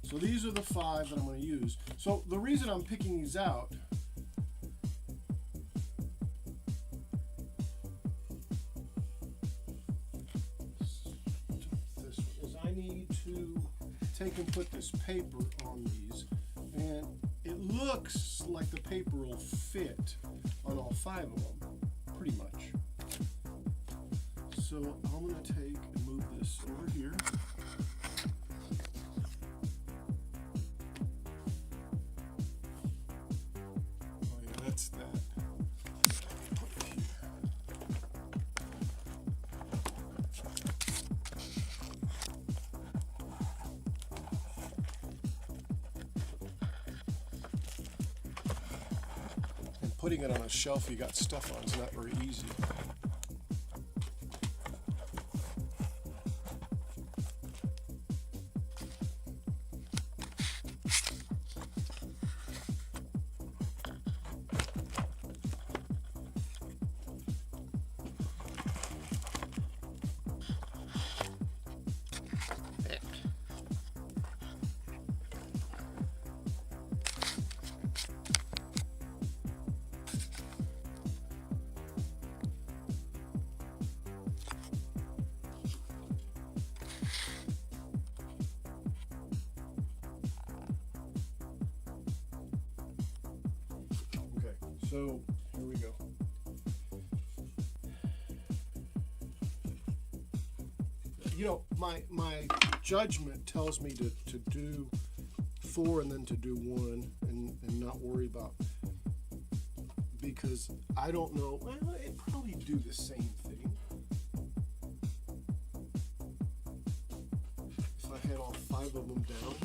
So these are the 5 that I'm going to use. So the reason I'm picking these out take and put this paper on these, and it looks like the paper will fit on all 5 of them, pretty much. So I'm going to take and move this over here. Oh yeah, that's that. Putting it on a shelf you got stuff on is not very easy. So here we go. You know, my judgment tells me to do 4 and then to do 1 and not worry about because I don't know. Well, it probably do the same thing. If I had all 5 of them down.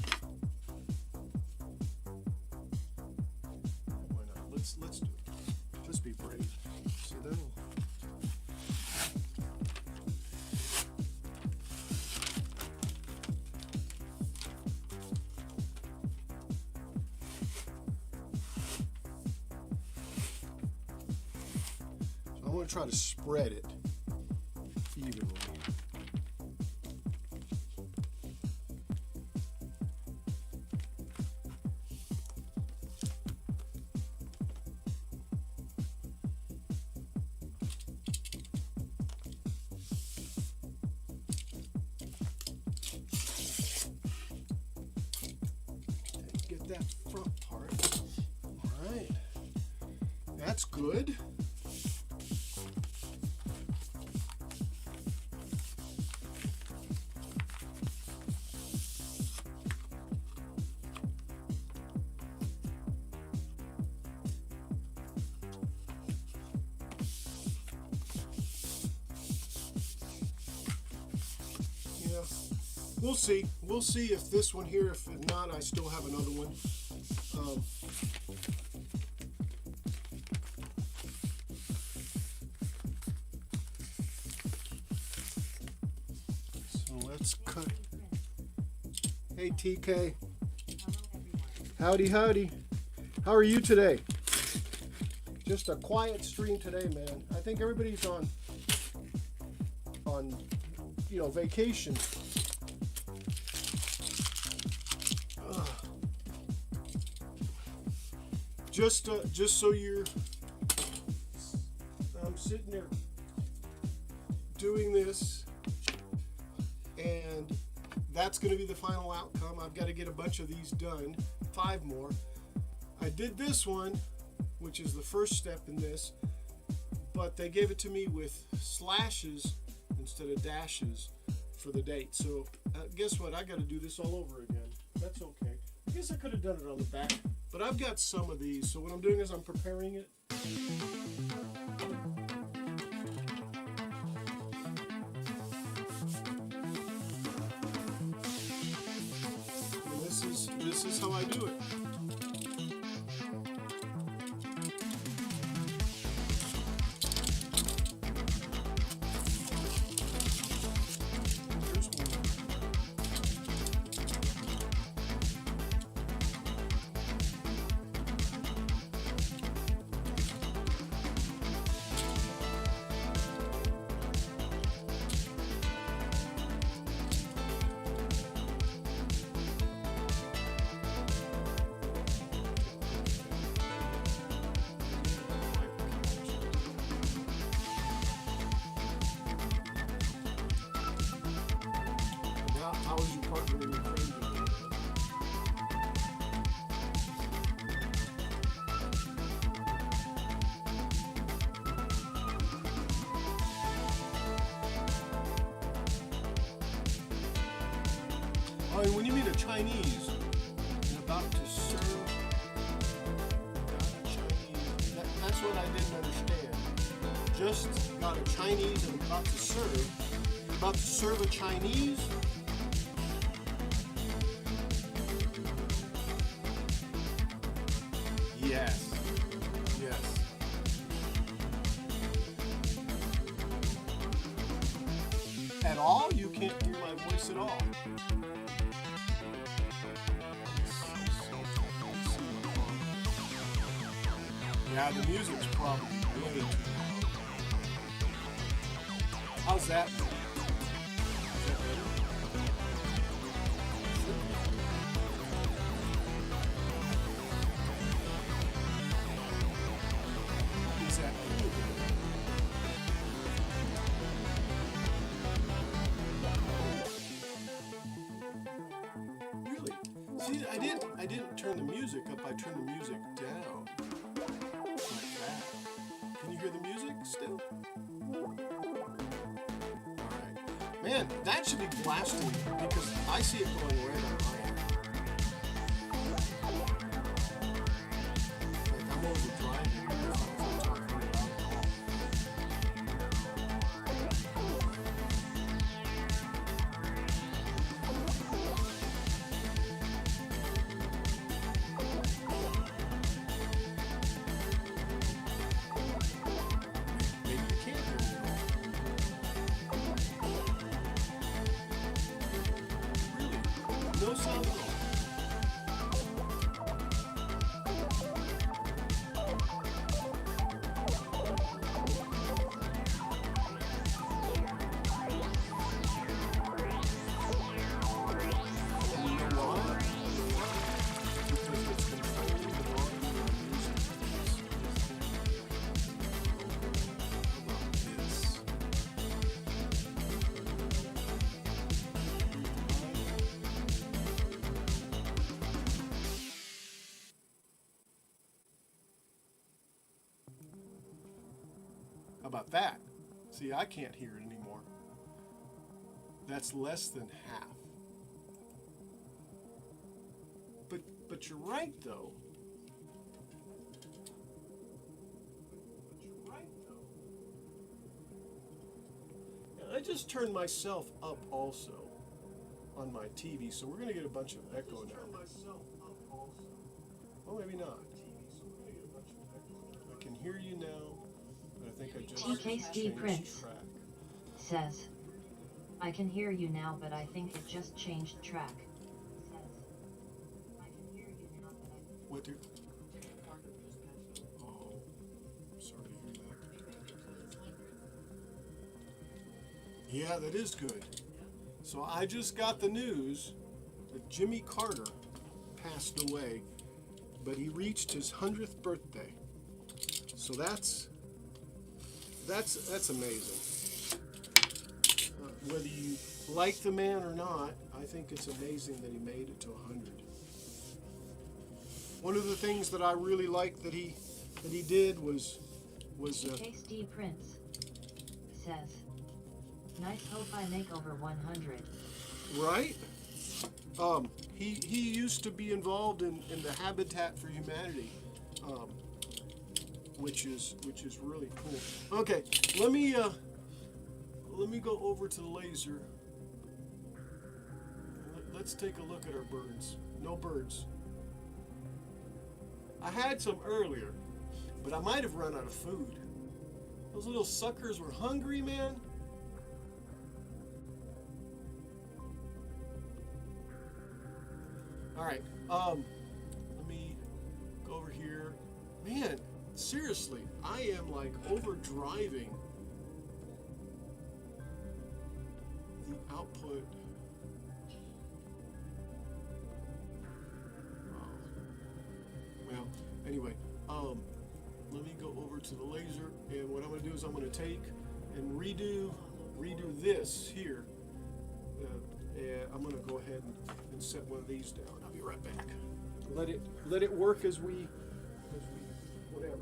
Why not? Let's do it. Let's be brave. See that? I want to try to spread it evenly. Get that front part. All right. That's good. We'll see. We'll see if this one here, if not, I still have another one. So let's cut. Hey TK. Howdy, howdy. How are you today? Just a quiet stream today, man. I think everybody's on vacation. Just so you're, I'm sitting there doing this, and that's going to be the final outcome. I've got to get a bunch of these done, 5 more. I did this one, which is the first step in this, but they gave it to me with slashes instead of dashes for the date. So guess what? I got to do this all over again. That's okay. I guess I could have done it on the back, but I've got some of these. So what I'm doing is I'm preparing it. And this is how I do it. How is your partner in your friend doing? Oh, and when you meet a Chinese and about to serve, that's what I didn't understand. Just got a Chinese and about to serve. You're about to serve a Chinese? Yes. Yes. At all? You can't hear my voice at all. Yeah, the music's probably way too loud. How's that? Is that better? Is that cool? Really? See, I didn't turn the music up, I turned the music down. Like that. Can you hear the music still? Alright. Man, that should be blasting because I see it going right on my end. Like I'm overdriving. No sound at all. How about that? See, I can't hear it anymore. That's less than half. But you're right though. Yeah, I just turned myself up also on my TV, so we're gonna get a bunch of echo now. Well, maybe not. I can hear you now. I think I just TK's changed Prince track. says, I can hear you now, but I think it just changed track. What do? Oh, sorry to hear that. Yeah, that is good. So I just got the news that Jimmy Carter passed away, but he reached his 100th birthday. So that's amazing. Whether you like the man or not, I think it's amazing that he made it to 100. One of the things that I really liked that he did was TK's Prince says, nice, hope I make over 100. right. He used to be involved in the Habitat for Humanity, which is really cool. Okay, let me go over to the laser. Let's take a look at our birds. No birds. I had some earlier, but I might have run out of food. Those little suckers were hungry, man. All right, let me go over here. Man, seriously, I am like overdriving the output. Well, anyway, let me go over to the laser, and what I'm going to do is I'm going to take and redo this here. And I'm going to go ahead and set one of these down. I'll be right back. Let it work as we whatever.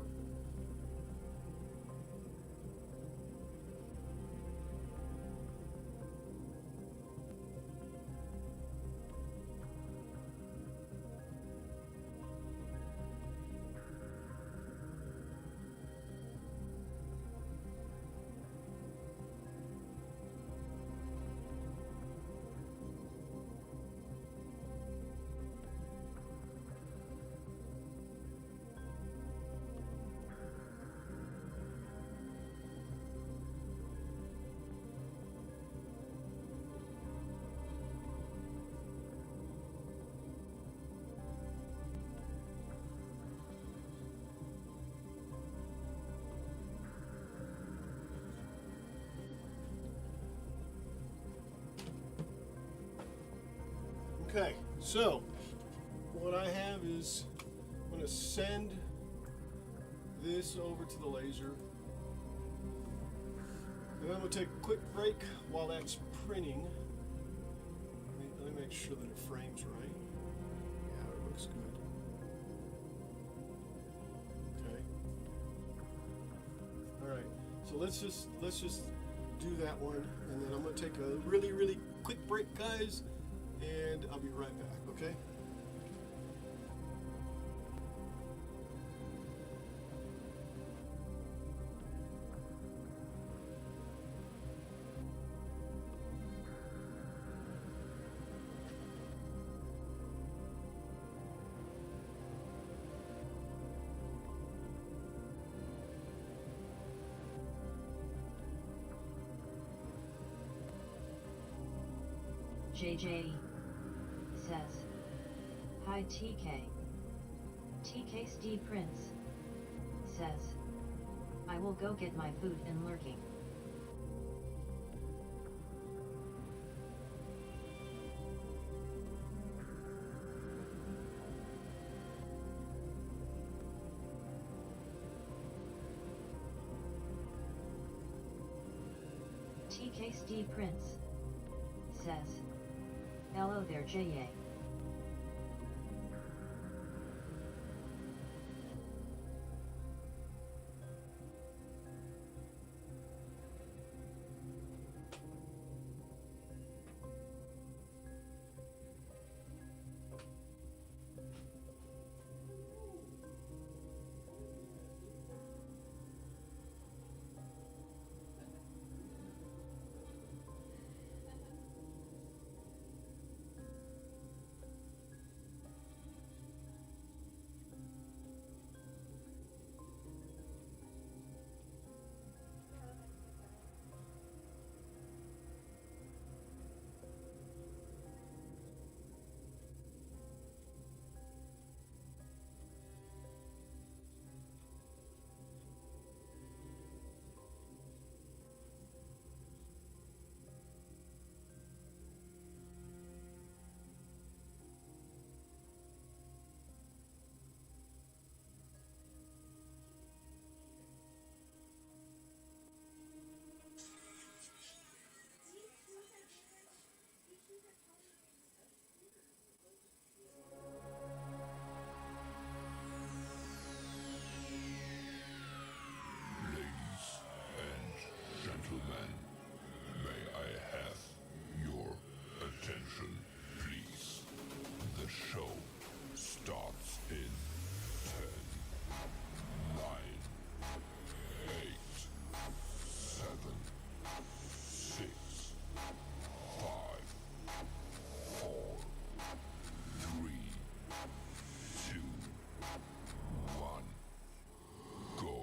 Okay, so what I have is I'm going to send this over to the laser. And then I'm going to take a quick break while that's printing. Let me make sure that it frames right. Yeah, it looks good. Okay. All right. So let's just do that one, and then I'm going to take a really quick break, guys. And I'll be right back, okay? JJ says, "Hi TK. TK Steve Prince says, "I will go get my food and lurking." TK Steve Prince says, "Hello there JA. Ladies and gentlemen, may I have your attention, please? The show starts in 10, 9, 8, 7, 6, 5, 4, 3, 2, 1, go.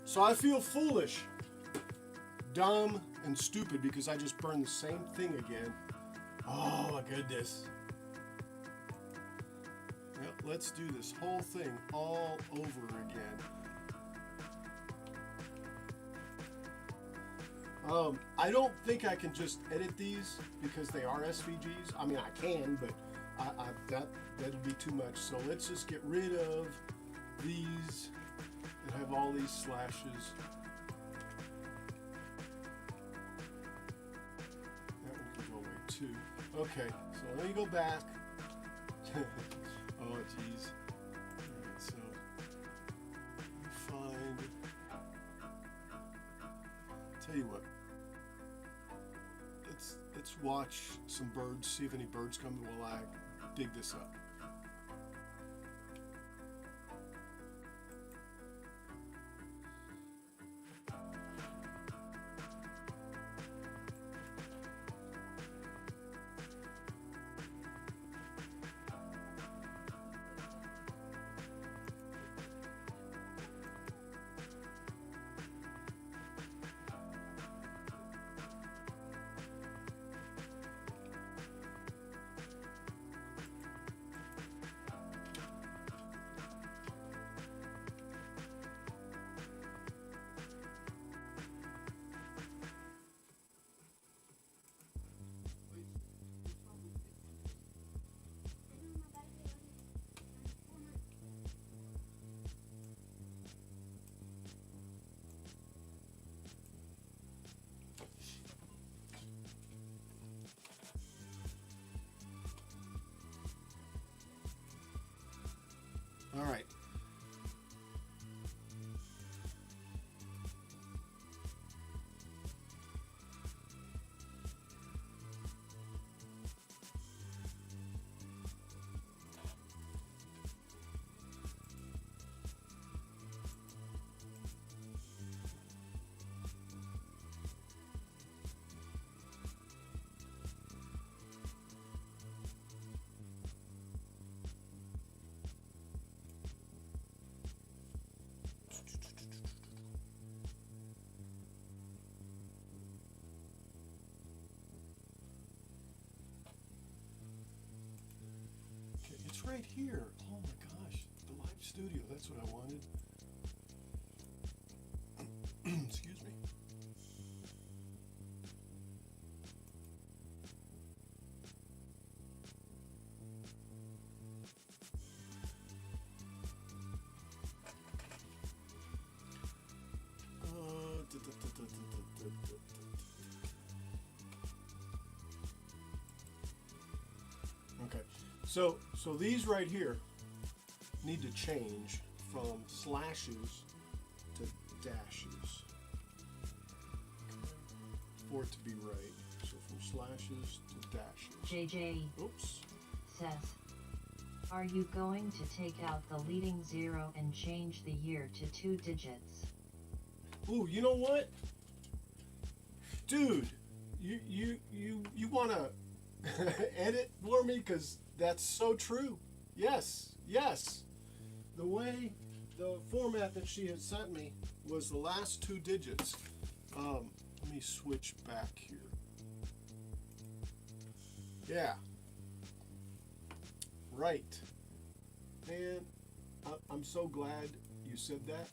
So I feel foolish, dumb, and stupid because I just burned the same thing again. Oh my goodness. Well, let's do this whole thing all over again. I don't think I can just edit these because they are SVGs. I mean, I can, but that'd be too much. So let's just get rid of these that have all these slashes. That one can go away too. Okay, so let me go back. Oh, geez. Alright, so let me find. Tell you what. Let's watch some birds, see if any birds come while I dig this up. All right. It's right here. Oh my gosh, the live studio. That's what I wanted. Excuse me. Okay, so these right here need to change from slashes to dashes for it to be right. So from slashes to dashes. JJ Oops. says, are you going to take out the leading 0 and change the year to 2 digits? Ooh, you know what? Dude, you wanna edit for me? Cause that's so true. Yes. The way, the format that she had sent me was the last 2 digits. Let me switch back here. Yeah. Right. Man, I'm so glad you said that.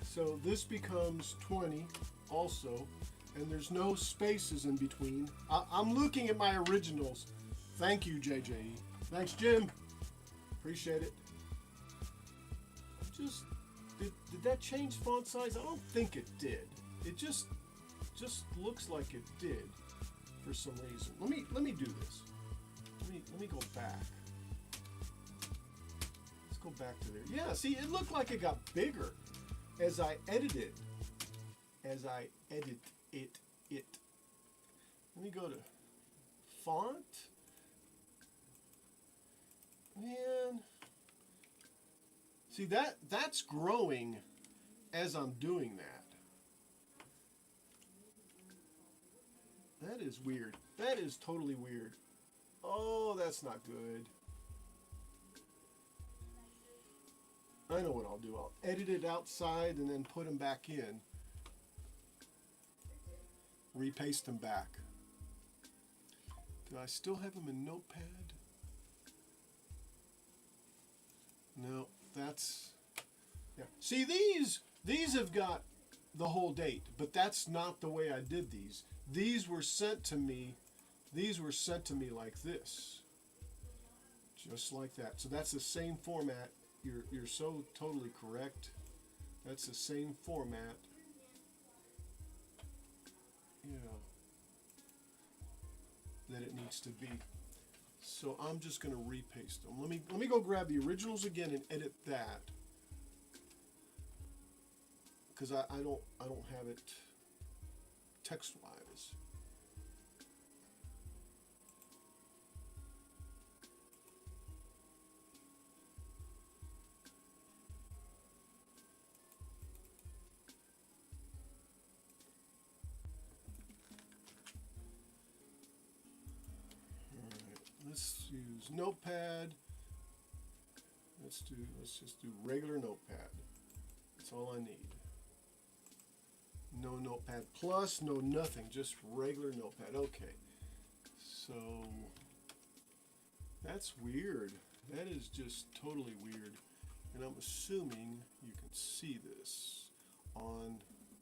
So this becomes 20 also, and there's no spaces in between. I'm looking at my originals. Thank you, JJE. Thanks, Jim. Appreciate it. Did that change font size? I don't think it did. It just looks like it did for some reason. Let me do this. Let me go back. Let's go back to there. Yeah, see, it looked like it got bigger as I edited. As I edit it. Let me go to font. Man. See, that's growing as I'm doing that. That is weird. That is totally weird. Oh, that's not good. I know what I'll do. I'll edit it outside and then put them back in. Repaste them back. Do I still have them in Notepad? No, that's... Yeah. See, these have got the whole date, but that's not the way I did these. These were sent to me. These were sent to me like this, just like that. So that's the same format. You're so totally correct. That's the same format. Yeah, that it needs to be. So I'm just going to repaste them. Let me go grab the originals again and edit that, because I don't have it text wise. Let's use Notepad. Let's just do regular Notepad. That's all I need. No Notepad Plus, no nothing, just regular Notepad. Okay. So that's weird. That is just totally weird. And I'm assuming you can see this on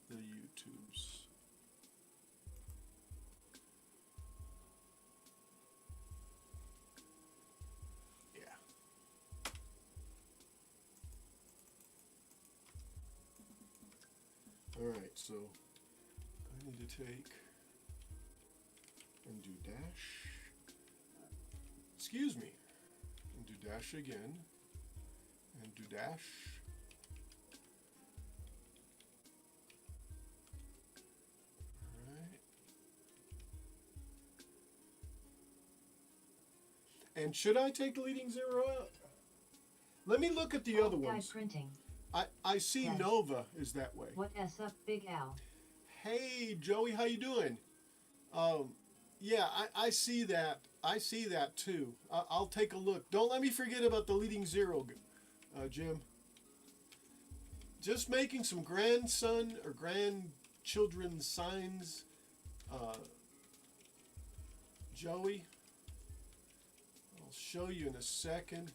the YouTubes. Alright, so I need to take and do dash, excuse me, and do dash again, and do dash, alright, and should I take the leading zero out? Let me look at the other ones. Printing. I see Yes. Nova is that way. What S up, Big Al? Hey Joey, how you doing? Yeah, I see that. I see that too. I'll take a look. Don't let me forget about the leading zero, Jim. Just making some grandson or grandchildren signs, Joey. I'll show you in a second.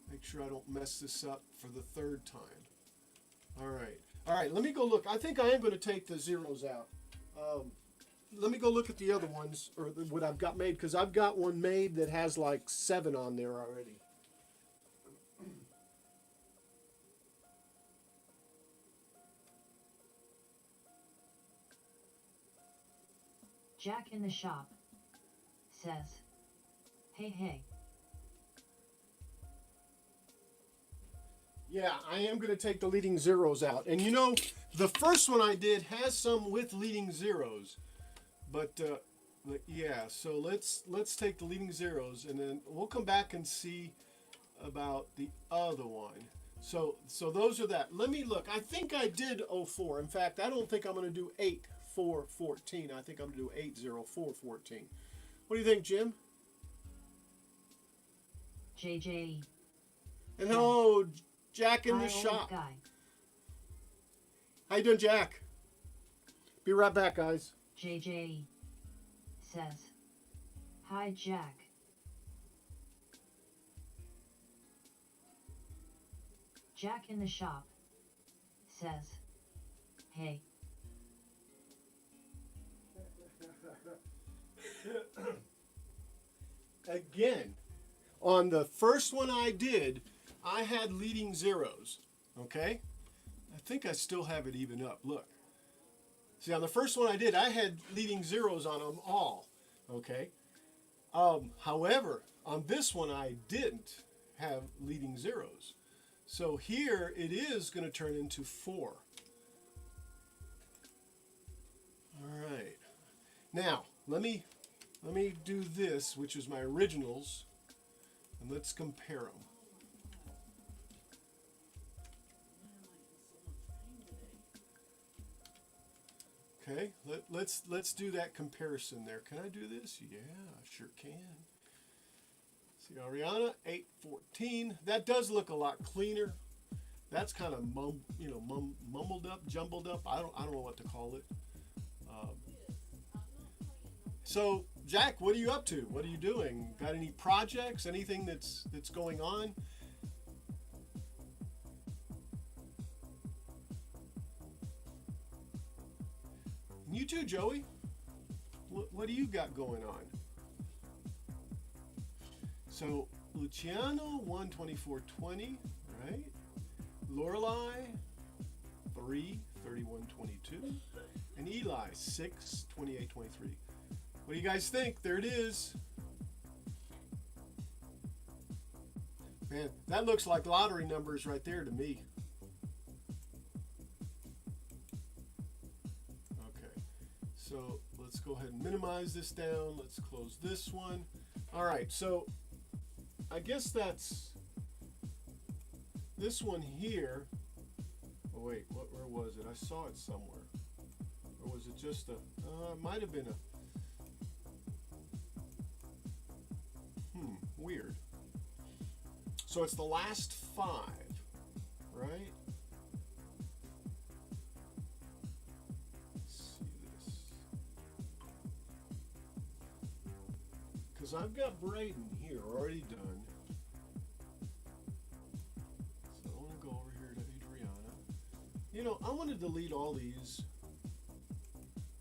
Make sure I don't mess this up for the third time. All right, let me go look. I think I am going to take the zeros out. Let me go look at the other ones, or what I've got made, because I've got one made that has like 7 on there already. Jack in the shop says, hey. Yeah, I am going to take the leading zeros out. And you know, the first one I did has some with leading zeros. But yeah, so let's take the leading zeros, and then we'll come back and see about the other one. So those are that. Let me look. I think I did 04. In fact, I don't think I'm going to do 8-4-14. I think I'm going to do 8-0-4-14. What do you think, Jim? JJ. And hello, Jack in Hi, the old shop. guy. How you doing, Jack? Be right back, guys. JJ says, hi Jack. Jack in the shop says, hey. Again, on the first one I did, I had leading zeros, okay? I think I still have it even up, look. See, on the first one I did, I had leading zeros on them all, okay? However, on this one I didn't have leading zeros. So here it is going to turn into 4. All right. Now, let me do this, which is my originals, and let's compare them. Okay, let's do that comparison there. Can I do this? Yeah, I sure can. See, Ariana, 814. That does look a lot cleaner. That's kind of mumbled up, jumbled up. I don't know what to call it. So, Jack, what are you up to? What are you doing? Got any projects? Anything that's going on? You too, Joey. What do you got going on? So Luciano 124.20, right? Lorelei 3:31:22, and Eli 6:28:23. What do you guys think? There it is. Man, that looks like lottery numbers right there to me. Okay, so let's go ahead and minimize this down. Let's close this one. All right, so I guess that's this one here. Oh wait, where was it? I saw it somewhere. Or was it just a, it might have been a, weird. So it's the last 5, right? Let's see this. Because I've got Braden here already done. So I want to go over here to Adriana. You know, I want to delete all these.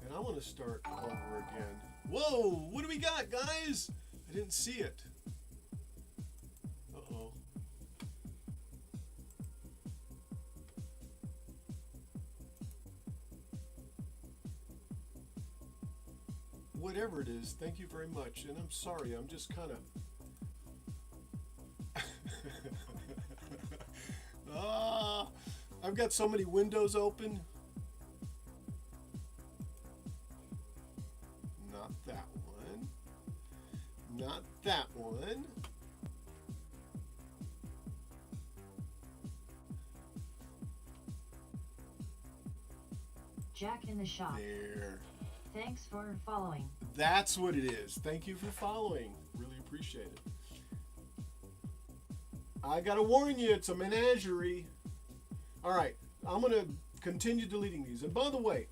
And I want to start over again. Whoa! What do we got, guys? I didn't see it. Uh-oh. Whatever it is, thank you very much. And I'm sorry, I'm just kind of... I've got so many windows open. Not that one. Not that one. Jack in the shop. There. Thanks for following. That's what it is. Thank you for following. Really appreciate it. I gotta warn you, it's a menagerie. All right, I'm gonna continue deleting these. And by the way,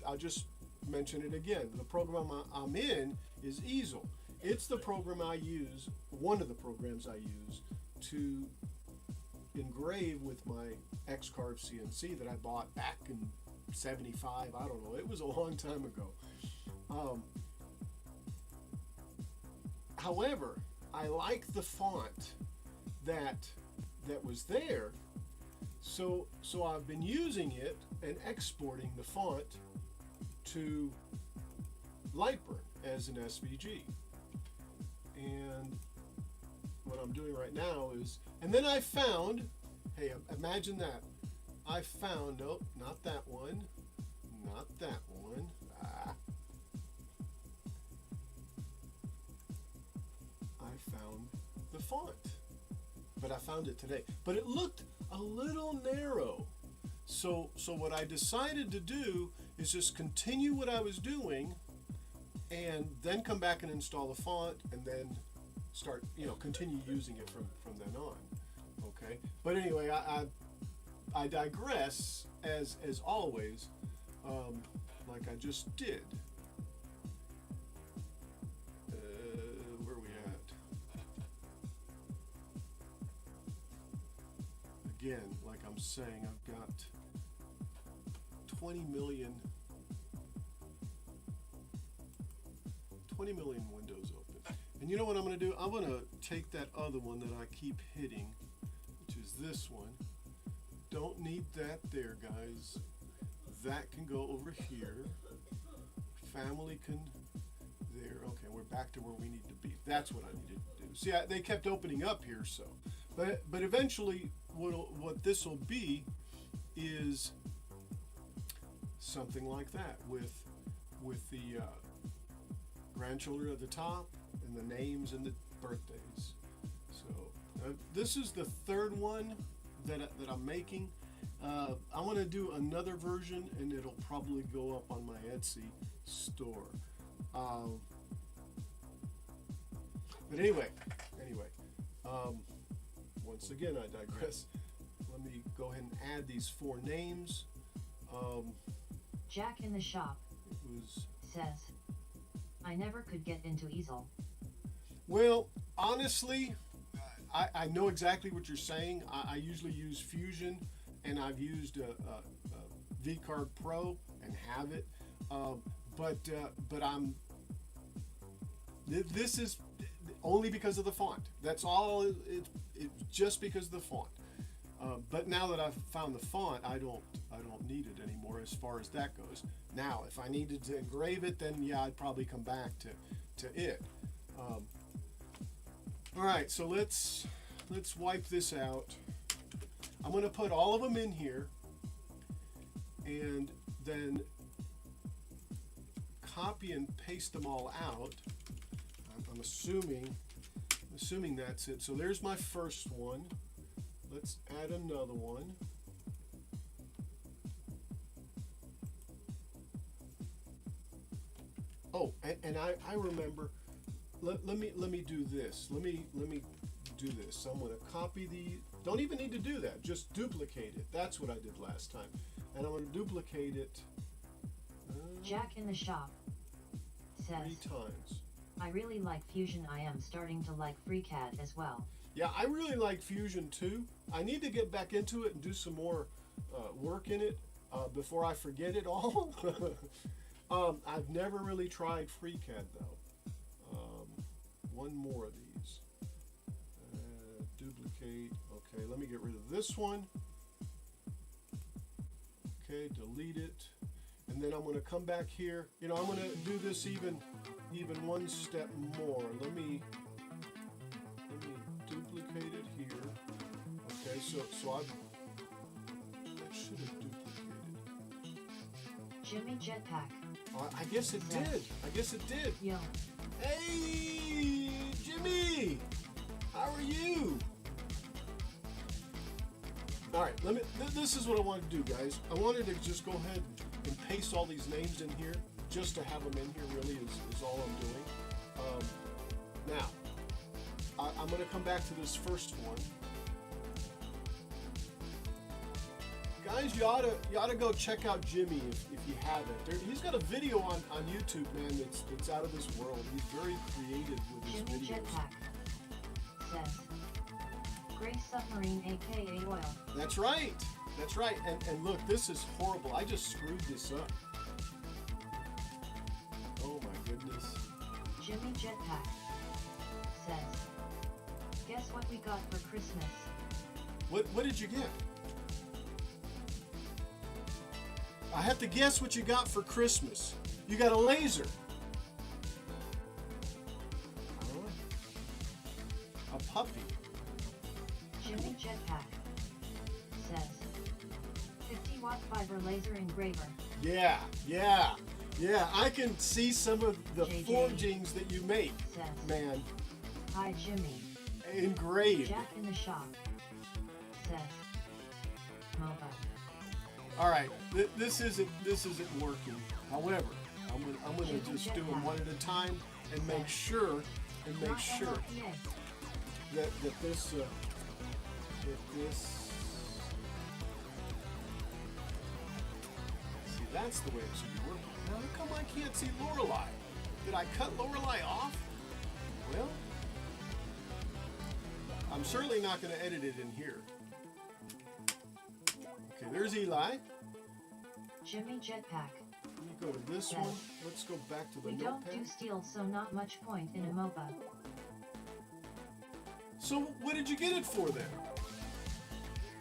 I'll just mention it again. The program I'm in is Easel. It's the program I use, one of the programs I use to engrave with my X-Carve CNC that I bought back in 75. I don't know. It was a long time ago. However, I like the font that was there. So I've been using it and exporting the font to Lightburn as an SVG. And what I'm doing right now is, and then I found, hey, imagine that. I found, nope, not that one, not that one. I found the font, but I found it today. But it looked a little narrow. So what I decided to do is just continue what I was doing and then come back and install the font and then start, continue using it from then on. Okay. But anyway, I digress as always, like I just did. Where are we at? Again, like I'm saying, I've got 20 million windows open. And you know what I'm going to do? I'm going to take that other one that I keep hitting, which is this one. Don't need that there, guys. That can go over here. Family can there. Okay, we're back to where we need to be. That's what I needed to do. See, they kept opening up here, so. But eventually, what this will be is something like that with the grandchildren at the top and the names and the birthdays. So this is the third one that I'm making. I want to do another version, and it'll probably go up on my Etsy store. But anyway, once again, I digress. Let me go ahead and add these 4 names. Jack in the shop says, I never could get into easel. Well, honestly, I know exactly what you're saying. I usually use Fusion, and I've used a VCarve Pro and have it. But I'm. This is only because of the font. That's all. It's just because of the font. But now that I've found the font, I don't need it anymore as far as that goes. Now, if I needed to engrave it, then yeah, I'd probably come back to it. All right, so let's wipe this out. I'm going to put all of them in here, and then copy and paste them all out. I'm assuming that's it. So there's my first one. Let's add another one. Oh, and I remember. Let me do this. Let me do this. I'm going to copy the. Don't even need to do that. Just duplicate it. That's what I did last time. And I'm going to duplicate it. Jack in the shop says, 3 times. I really like Fusion. I am starting to like FreeCAD as well. Yeah, I really like Fusion too. I need to get back into it and do some more work in it before I forget it all. I've never really tried FreeCAD though. One more of these. Duplicate. Okay, let me get rid of this one. Okay, delete it. And then I'm going to come back here. You know, I'm going to do this even one step more. Let me duplicate it here. Okay, so I should have duplicated. Jimmy Jetpack. I guess it did. Yo. Hey, Jimmy, how are you? All right, this is what I want to do, guys. I wanted to just go ahead and paste all these names in here, just to have them in here. Really is all I'm doing. Now, I'm going to come back to this first one. Guys, you ought to go check out Jimmy if you haven't. He's got a video on YouTube, man, that's out of this world. He's very creative with his Jimmy videos. Jetpack says, Gray Submarine aka Oil. That's right. And look, this is horrible. I just screwed this up. Oh my goodness. Jimmy Jetpack says, guess what we got for Christmas? What did you get? I have to guess what you got for Christmas. You got a laser. Oh, a puppy. Jimmy Jetpack says, 50-watt fiber laser engraver. Yeah. I can see some of the JJ forgings that you make, says, man. Hi Jimmy. Engraved. Jack in the shop says, MOBA. All right, this isn't working. However, I'm gonna just do them one at a time and make sure Not that MLPA. this see, that's the way it should be working. Now how come I can't see Lorelei? Did I cut Lorelei off? Well, I'm certainly not going to edit it in here. Okay, there's Eli. Jimmy Jetpack. Let me go to this one. Let's go back to the We don't notepad. do steel, so not much point in a MOBA. So what did you get it for then?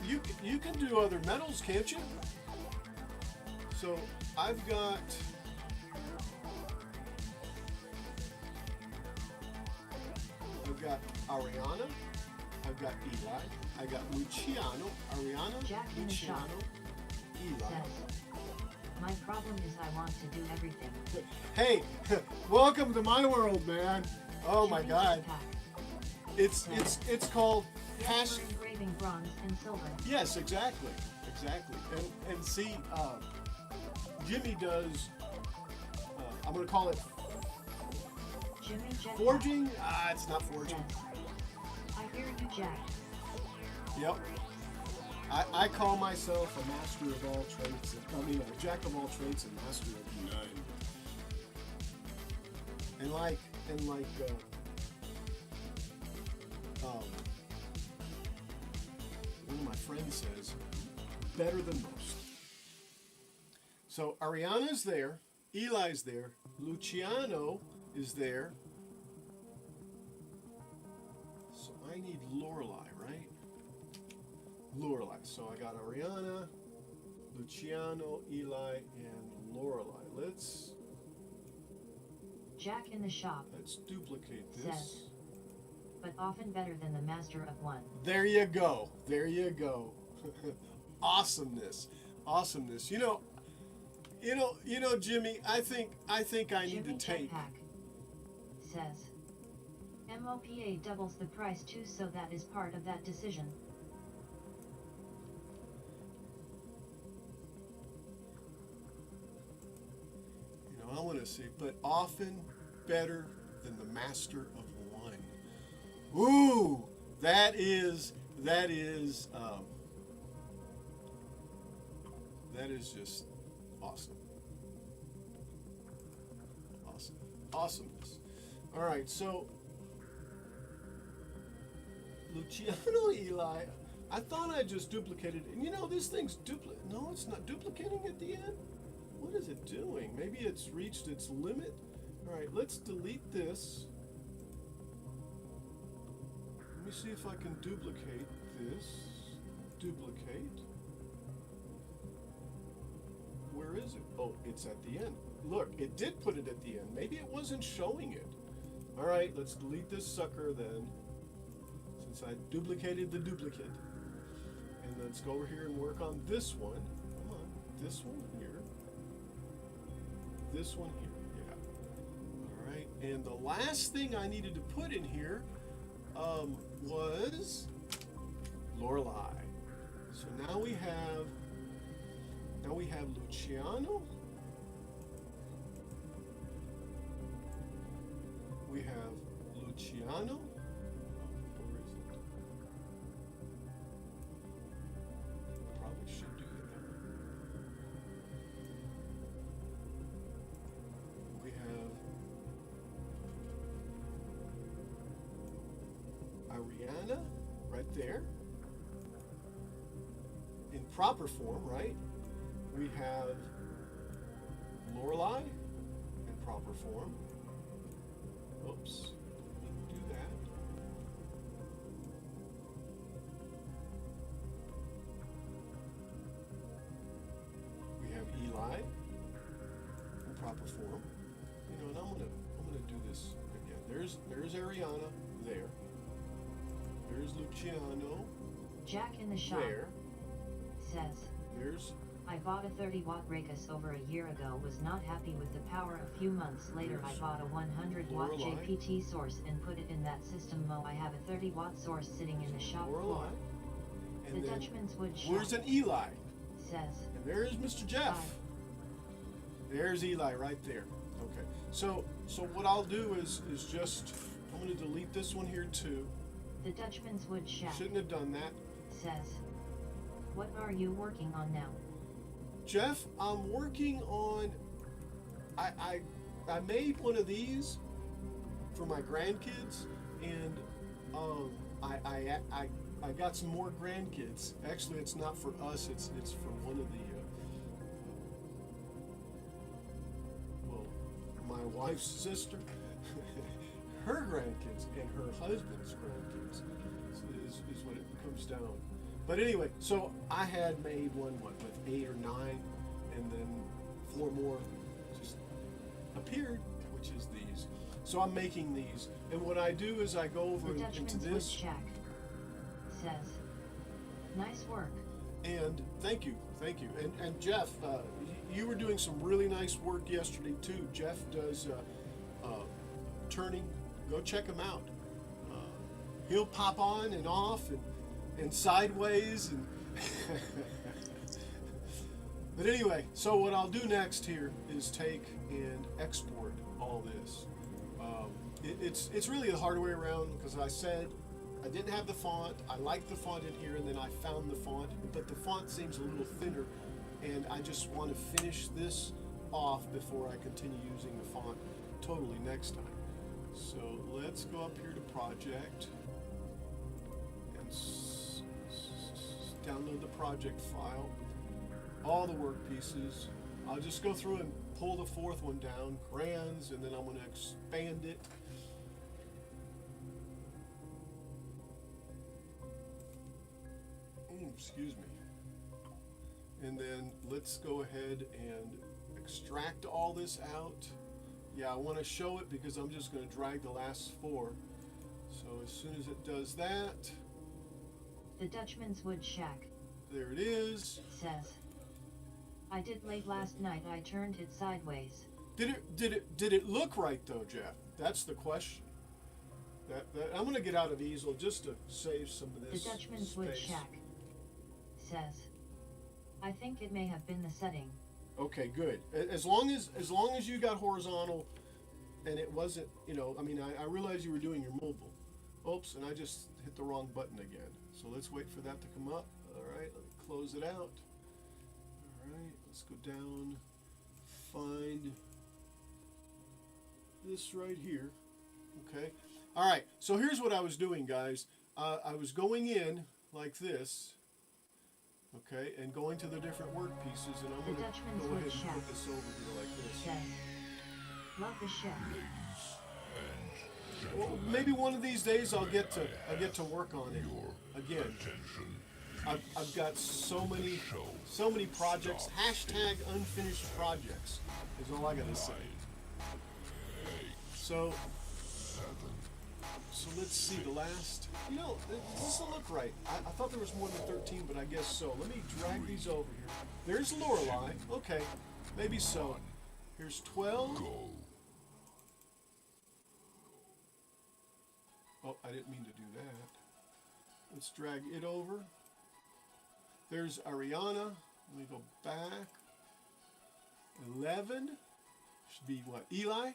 You can do other metals, can't you? So I've got Ariana, I've got Eli, I got Luciano, Ariana, Jack in the shop Luciano, Eli. says, my problem is I want to do everything. Hey, welcome to my world, man. Oh my Jimmy God. Jetpack. It's called Yes, hash. we're engraving bronze and silver. Yes, exactly. And see, Jimmy does. I'm gonna call it Jimmy Jetpack forging. It's not forging. says, I hear you, Jack. Yep. I call myself a master of all trades. I mean, a jack of all trades and master of none. And like one of my friends says, better than most. So Ariana's there. Eli's there. Luciano is there. So I need Lorelei, right? Lorelei. So I got Ariana, Luciano, Eli, and Lorelei. Let's Jack in the shop duplicate this. says, but often better than the master of one. There you go. There you go. Awesomeness. Awesomeness. You know, Jimmy, I think I need Jimmy to take. Jetpack says, MOPA doubles the price too, so that is part of that decision. I want to see, but often better than the master of one. Ooh, that is just awesome. Awesome. Awesomeness. All right, so Luciano, Eli, I thought I just duplicated it. And this thing's no, it's not duplicating at the end. What is it doing? Maybe it's reached its limit. All right, let's delete this. Let me see if I can duplicate this. Duplicate. Where is it? Oh, it's at the end. Look, it did put it at the end. Maybe it wasn't showing it. All right, let's delete this sucker then, since I duplicated the duplicate. And let's go over here and work on this one. Come on, this one here. This one here, yeah. All right, and the last thing I needed to put in here was Lorelei. So now we have Luciano. We have Luciano. Where is it? Probably should do that. We have Ariana right there in proper form, right? We have Lorelei in proper form. Oops, didn't do that. We have Eli in proper form. And I'm gonna do this again. There's Ariana there. There's Luciano Jack in the shop there. says, There's I bought a 30-watt Racus over a year ago, was not happy with the power. A few months later I bought a 100-watt Lorelei. JPT source and put it in that system. I have a 30-watt source sitting in the shop floor. Lorelei. The And then Dutchman's Wood shop where's an Eli? says, And there's Mr. Jeff. There's Eli right there. Okay. So what I'll do is just I'm gonna delete this one here too. the Dutchman's Wood shack Shouldn't have done that. says, what are you working on now? Jeff, I'm working on I made one of these for my grandkids, and I got some more grandkids. Actually, it's not for us, it's for one of the my wife's sister. Her grandkids and her husband's grandkids is what it comes down. But anyway, so I had made one with 8 or 9, and then 4 more just appeared, which is these. So I'm making these, and what I do is I go over The into Dutchman's Wood this. shack says, nice work. And thank you. And Jeff, you were doing some really nice work yesterday too. Jeff does turning. Go check him out. He'll pop on and off and sideways and. But anyway, so what I'll do next here is take and export all this. It's really the hard way around, because I said I didn't have the font. I liked the font in here, and then I found the font, but the font seems a little thinner, and I just want to finish this off before I continue using the font totally next time. So let's go up here to project and download the project file, all the work pieces. I'll just go through and pull the fourth one down, grands, and then I'm going to expand it. Excuse me. And then let's go ahead and extract all this out. Yeah, I want to show it because I'm just going to drag the last four. So as soon as it does that, The Dutchman's Wood Shack there it is. says, I did late last night. I turned it sideways. Did it look right though, Jeff? That's the question. I'm going to get out of easel just to save some of The this Dutchman's Wood space. Shack says, I think it may have been the setting. Okay, good. As long as you got horizontal, and it wasn't, you know, I mean, I realized you were doing your mobile. Oops, and I just hit the wrong button again. So let's wait for that to come up. All right, let me close it out. All right, let's go down, find this right here. Okay. All right, so here's what I was doing, guys. I was going in like this. Okay, and going to the different work pieces, and I'm The going to Dutchman's go Wood ahead and Shack put this over here like this. says, love the shack. Well, maybe one of these days I'll get to work on it again. I've got so many projects. Hashtag unfinished projects is all I gotta say. So let's see the last. You know, this doesn't look right. I thought there was more than 13, but I guess so. Let me drag these over here. There's Lorelei. Okay, maybe so. Here's 12. Oh, I didn't mean to do that. Let's drag it over. There's Ariana. Let me go back. 11. Should be what? Eli?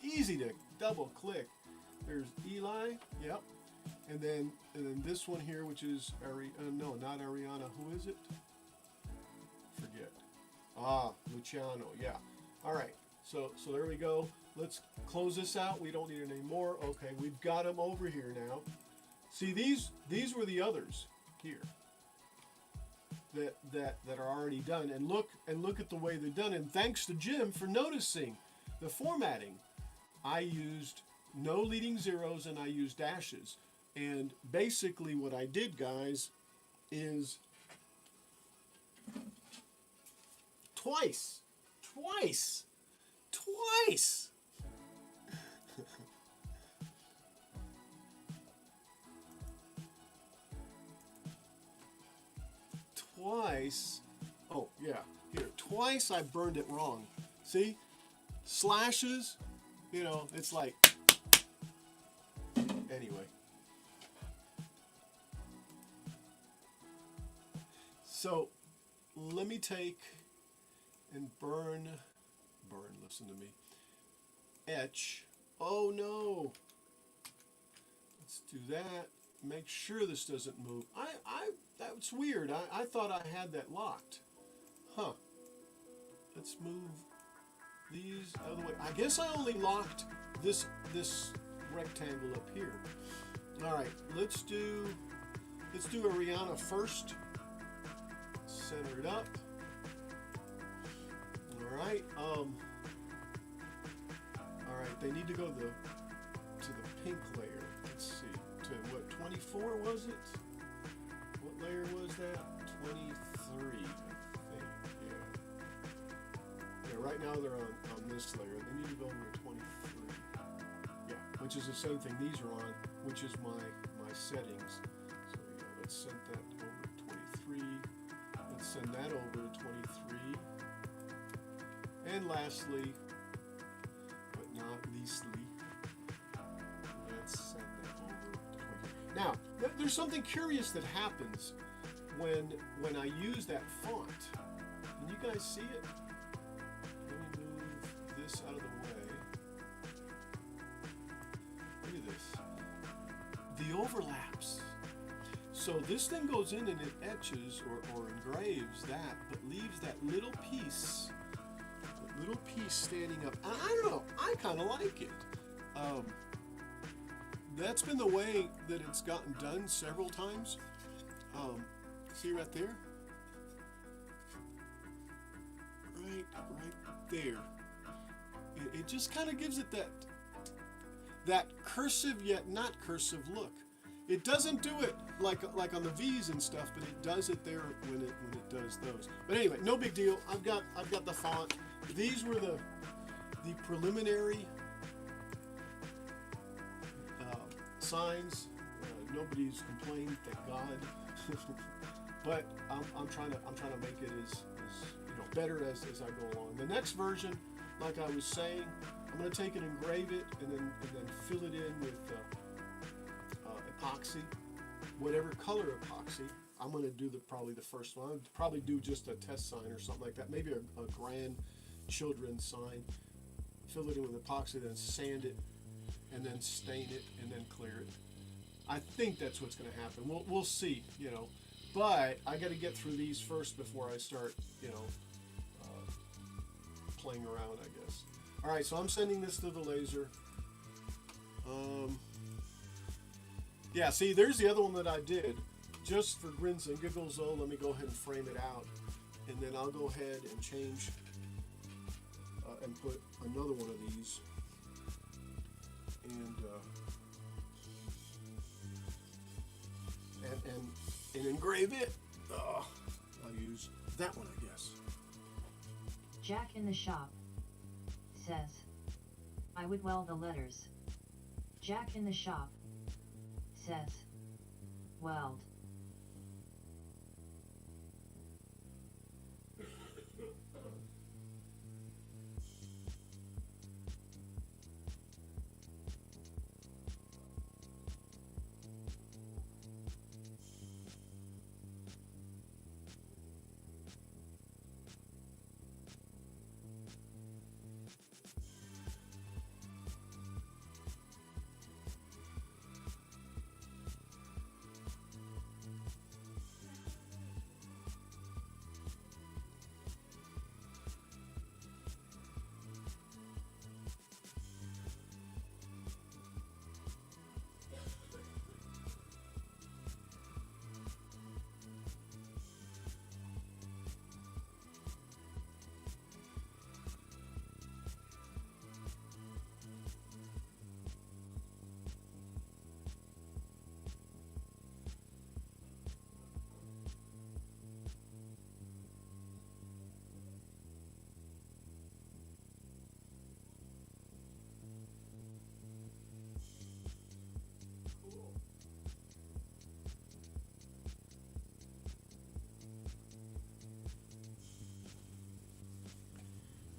Easy to double click. There's Eli. Yep. And then this one here, which is no, not Ariana. Who is it? Forget. Luciano. Yeah. All right. So there we go. Let's close this out. We don't need it anymore. Okay, we've got them over here now. See, these were the others here that are already done. And look at the way they're done. And thanks to Jim for noticing the formatting. I used no leading zeros and I used dashes. And basically what I did, guys, is twice. Twice. Oh, yeah. Here, twice I burned it wrong. See? Slashes, you know, it's like, anyway. So, let me take and burn, listen to me. Etch. Oh no. Let's do that. Make sure this doesn't move. That's weird. I thought I had that locked. Huh. Let's move these out of the way. I guess I only locked this rectangle up here. All right, let's do Ariana first. Center it up. All right. All right. They need to go to the pink layer. Let's see. To what? 24 was it? What layer was that? 23, I think. Yeah. Right now they're on this layer. They need to go over to 23. Yeah, which is the same thing these are on, which is my settings. So yeah, let's send that over to 23. Let's send that over to 23. And lastly, but not leastly, let's send that over to 23. Now, there's something curious that happens when I use that font. Can you guys see it? Let me move this out of the way. Look at this. The overlaps. So this thing goes in and it etches or engraves that, but leaves that little piece standing up. I don't know. I kind of like it. That's been the way that it's gotten done several times. See right there? right there. It just kind of gives it that cursive yet not cursive look. It doesn't do it like on the V's and stuff, but it does it there when it does those. But anyway, no big deal. I've got the font. These were the preliminary signs. Nobody's complained, thank God. But I'm trying to make it as better as I go along. The next version, like I was saying, I'm going to take and engrave it and then fill it in with epoxy, whatever color epoxy. I'm going to do probably the first one. I'll probably do just a test sign or something like that. Maybe a grandchildren's sign. Fill it in with epoxy, then sand it, and then stain it, and then clear it. I think that's what's going to happen. We'll see, But I got to get through these first before I start, playing around, I guess. All right, so I'm sending this to the laser. Yeah, see, there's the other one that I did. Just for grins and giggles, though, let me go ahead and frame it out. And then I'll go ahead and change and put another one of these. And engrave it. I'll use that one, I guess. Jack in the shop says, I would weld the letters. Jack in the shop says, weld.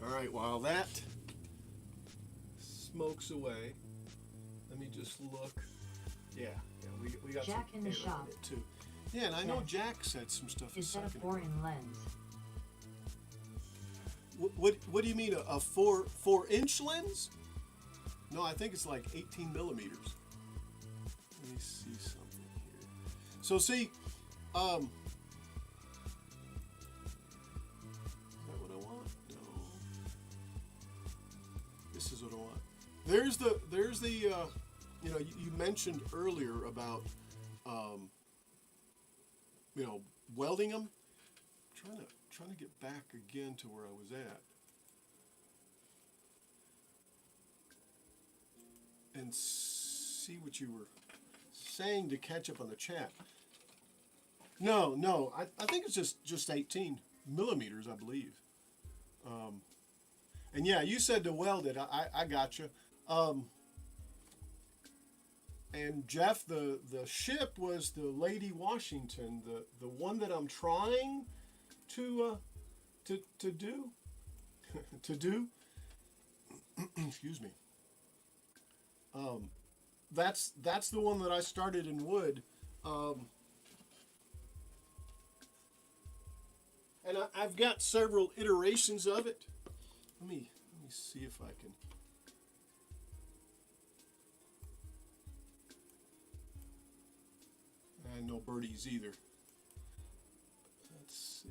All right, while that smokes away, let me just look. Yeah, we got Jack some in the air shop. on it too. Yeah, and I know Jack said some stuff a Is that a second. 4-in lens? What do you mean a 4-inch lens? No, I think it's like 18 millimeters. Let me see something here. So see, is that what I want? No. This is what I want. There's the you mentioned earlier about welding them. Trying to get back again to where I was at. And see what you were saying to catch up on the chat. No, I think it's just 18 millimeters, I believe. And yeah, you said to weld it. I got you. And Jeff, the ship was the Lady Washington, the one that I'm trying to do to do. Excuse me. That's the one that I started in wood. And I've got several iterations of it. Let me see if I can. And no birdies either. Let's see.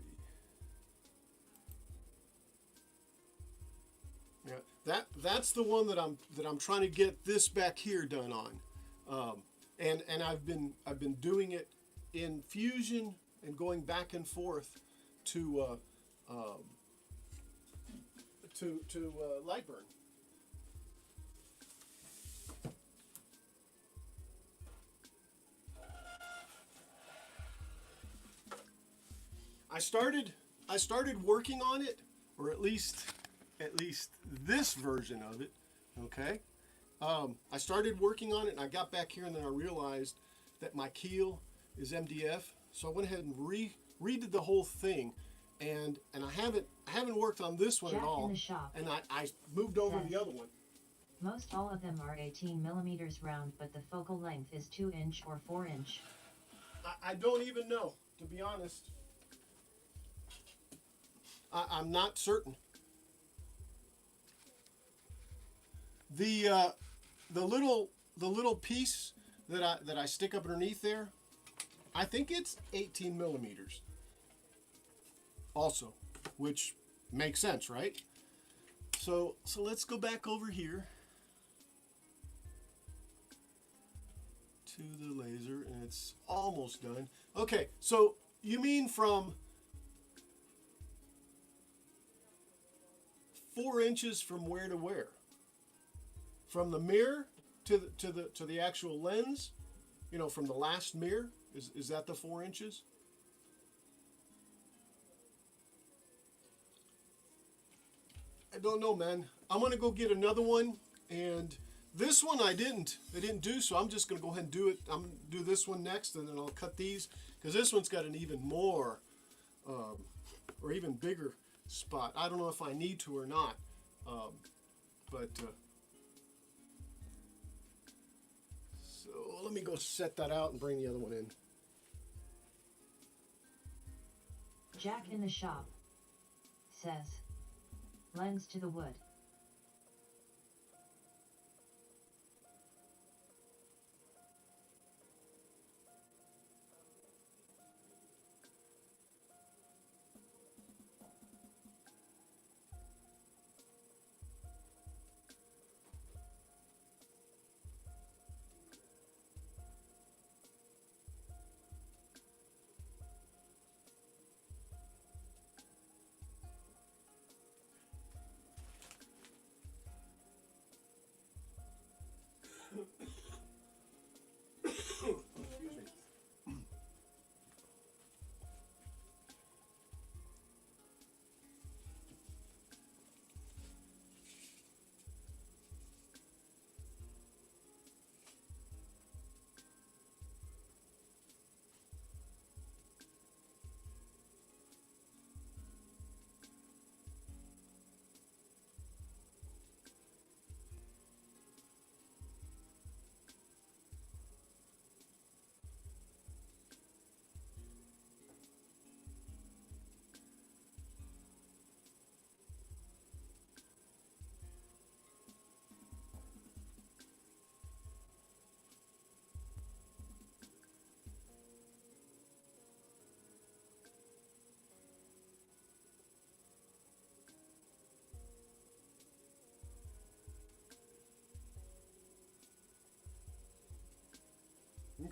Yeah, that's the one that I'm trying to get this back here done on. And I've been doing it in Fusion and going back and forth to Lightburn. I started working on it, or at least this version of it. Okay, I started working on it, and I got back here, and then I realized that my keel is MDF, so I went ahead and redid the whole thing, and I haven't worked on this one Jack at all, in the shop and I moved over says, the other one. most all of them are 18 millimeters round, but the focal length is 2 inch or 4 inch. I don't even know, to be honest. I'm not certain. The little piece that I stick up underneath there, I think it's 18 millimeters. Also, which makes sense, right? So let's go back over here to the laser, and it's almost done. Okay, so you mean from 4 inches from where to where? From the mirror to the actual lens? You know, from the last mirror? Is that the 4 inches? I don't know, man. I'm gonna go get another one, and this one I didn't do, so I'm just gonna go ahead and do it. I'm gonna do this one next, and then I'll cut these, because this one's got an even more or even bigger spot. I don't know if I need to or not, but so let me go set that out and bring the other one in. Jack in the shop says, lens to the wood. Excuse me.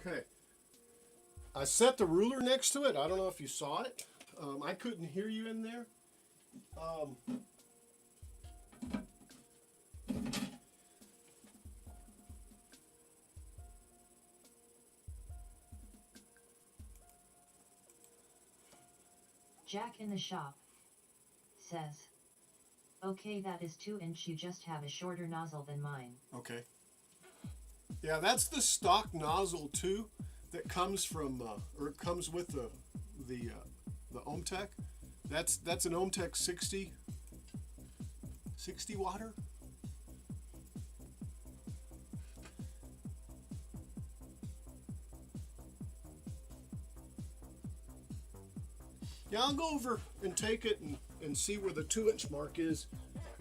Okay. I set the ruler next to it. I don't know if you saw it. I couldn't hear you in there. Jack in the shop says, okay, that is 2 inch, you just have a shorter nozzle than mine. Okay. Yeah, that's the stock nozzle too, that comes from or it comes with the Ohmtech. That's an Ohmtech 60 watter. Yeah, I'll go over and take it and see where the 2-inch mark is,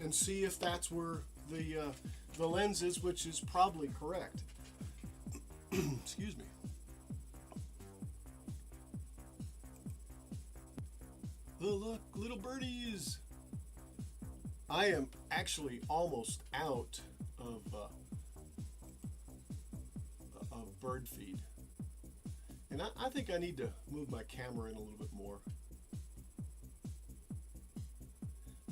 and see if that's where the lens is, which is probably correct. Excuse me. Oh, look, little birdies. I am actually almost out of bird feed, and I think I need to move my camera in a little bit more.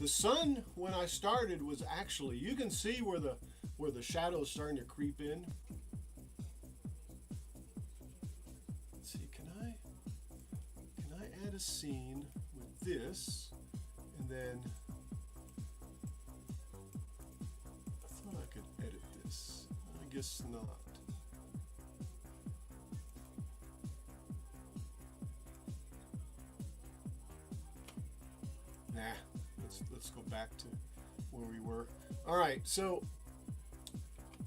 the sun when I started was actually, you can see where the shadow's starting to creep in. Let's see, can I add a scene with this, and then I thought I could edit this. I guess not. Nah, let's go back to where we were. All right, so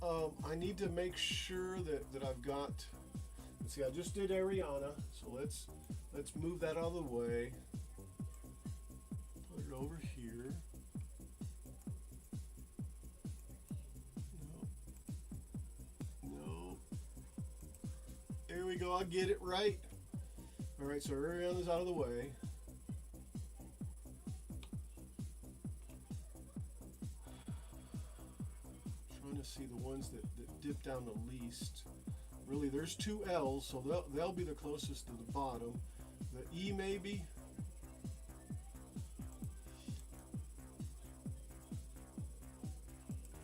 I need to make sure that I've got. Let's see, I just did Ariana, so let's move that out of the way. Put it over here. No. There we go. I'll get it right. All right, so Ariana's out of the way. Trying to see the ones that dip down the least. Really, there's two L's, so they'll be the closest to the bottom. The E maybe.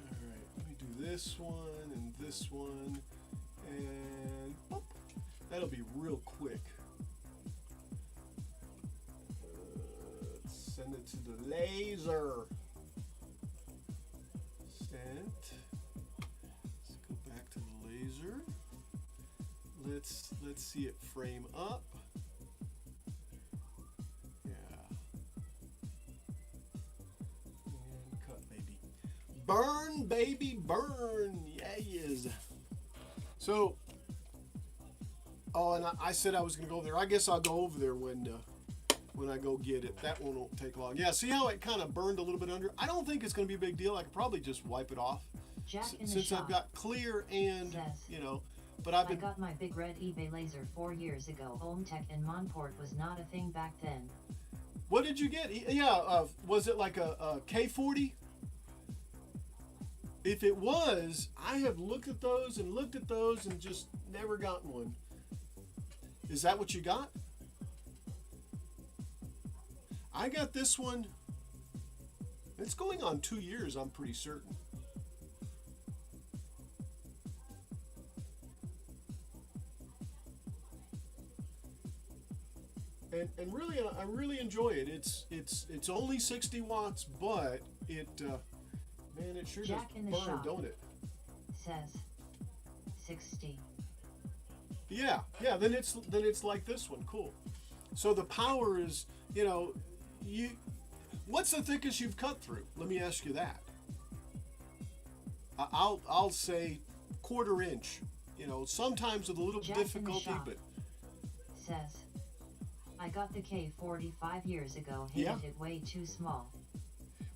All right, let me do this one and this one, and boop. That'll be real quick. Let's send it to the laser. Sent. Let's go back to the laser. Let's see it frame up. Yeah. And cut, baby. Burn, baby, burn. Yeah, yes. So, oh, and I said I was gonna go there. I guess I'll go over there when I go get it. That one won't take long. Yeah, see how it kind of burned a little bit under? I don't think it's gonna be a big deal. I could probably just wipe it off. Since I've got clear and, says, you know, but I've been. I got my big red eBay laser 4 years ago. Home tech in Monport was not a thing back then. What did you get? Yeah, was it like a K40? If it was, I have looked at those and just never gotten one. Is that what you got? I got this one. It's going on 2 years, I'm pretty certain. And really, I really enjoy it. It's only 60 watts, but it, man, it sure Jack does in the burn, shop don't it? Says 60. Yeah. Then it's like this one. Cool. So the power is, you know, what's the thickest you've cut through? Let me ask you that. I'll say 1/4 inch. You know, sometimes with a little Jack in the difficulty, shop but says, I got the K40 5 years ago. Hated Yeah. it way too small.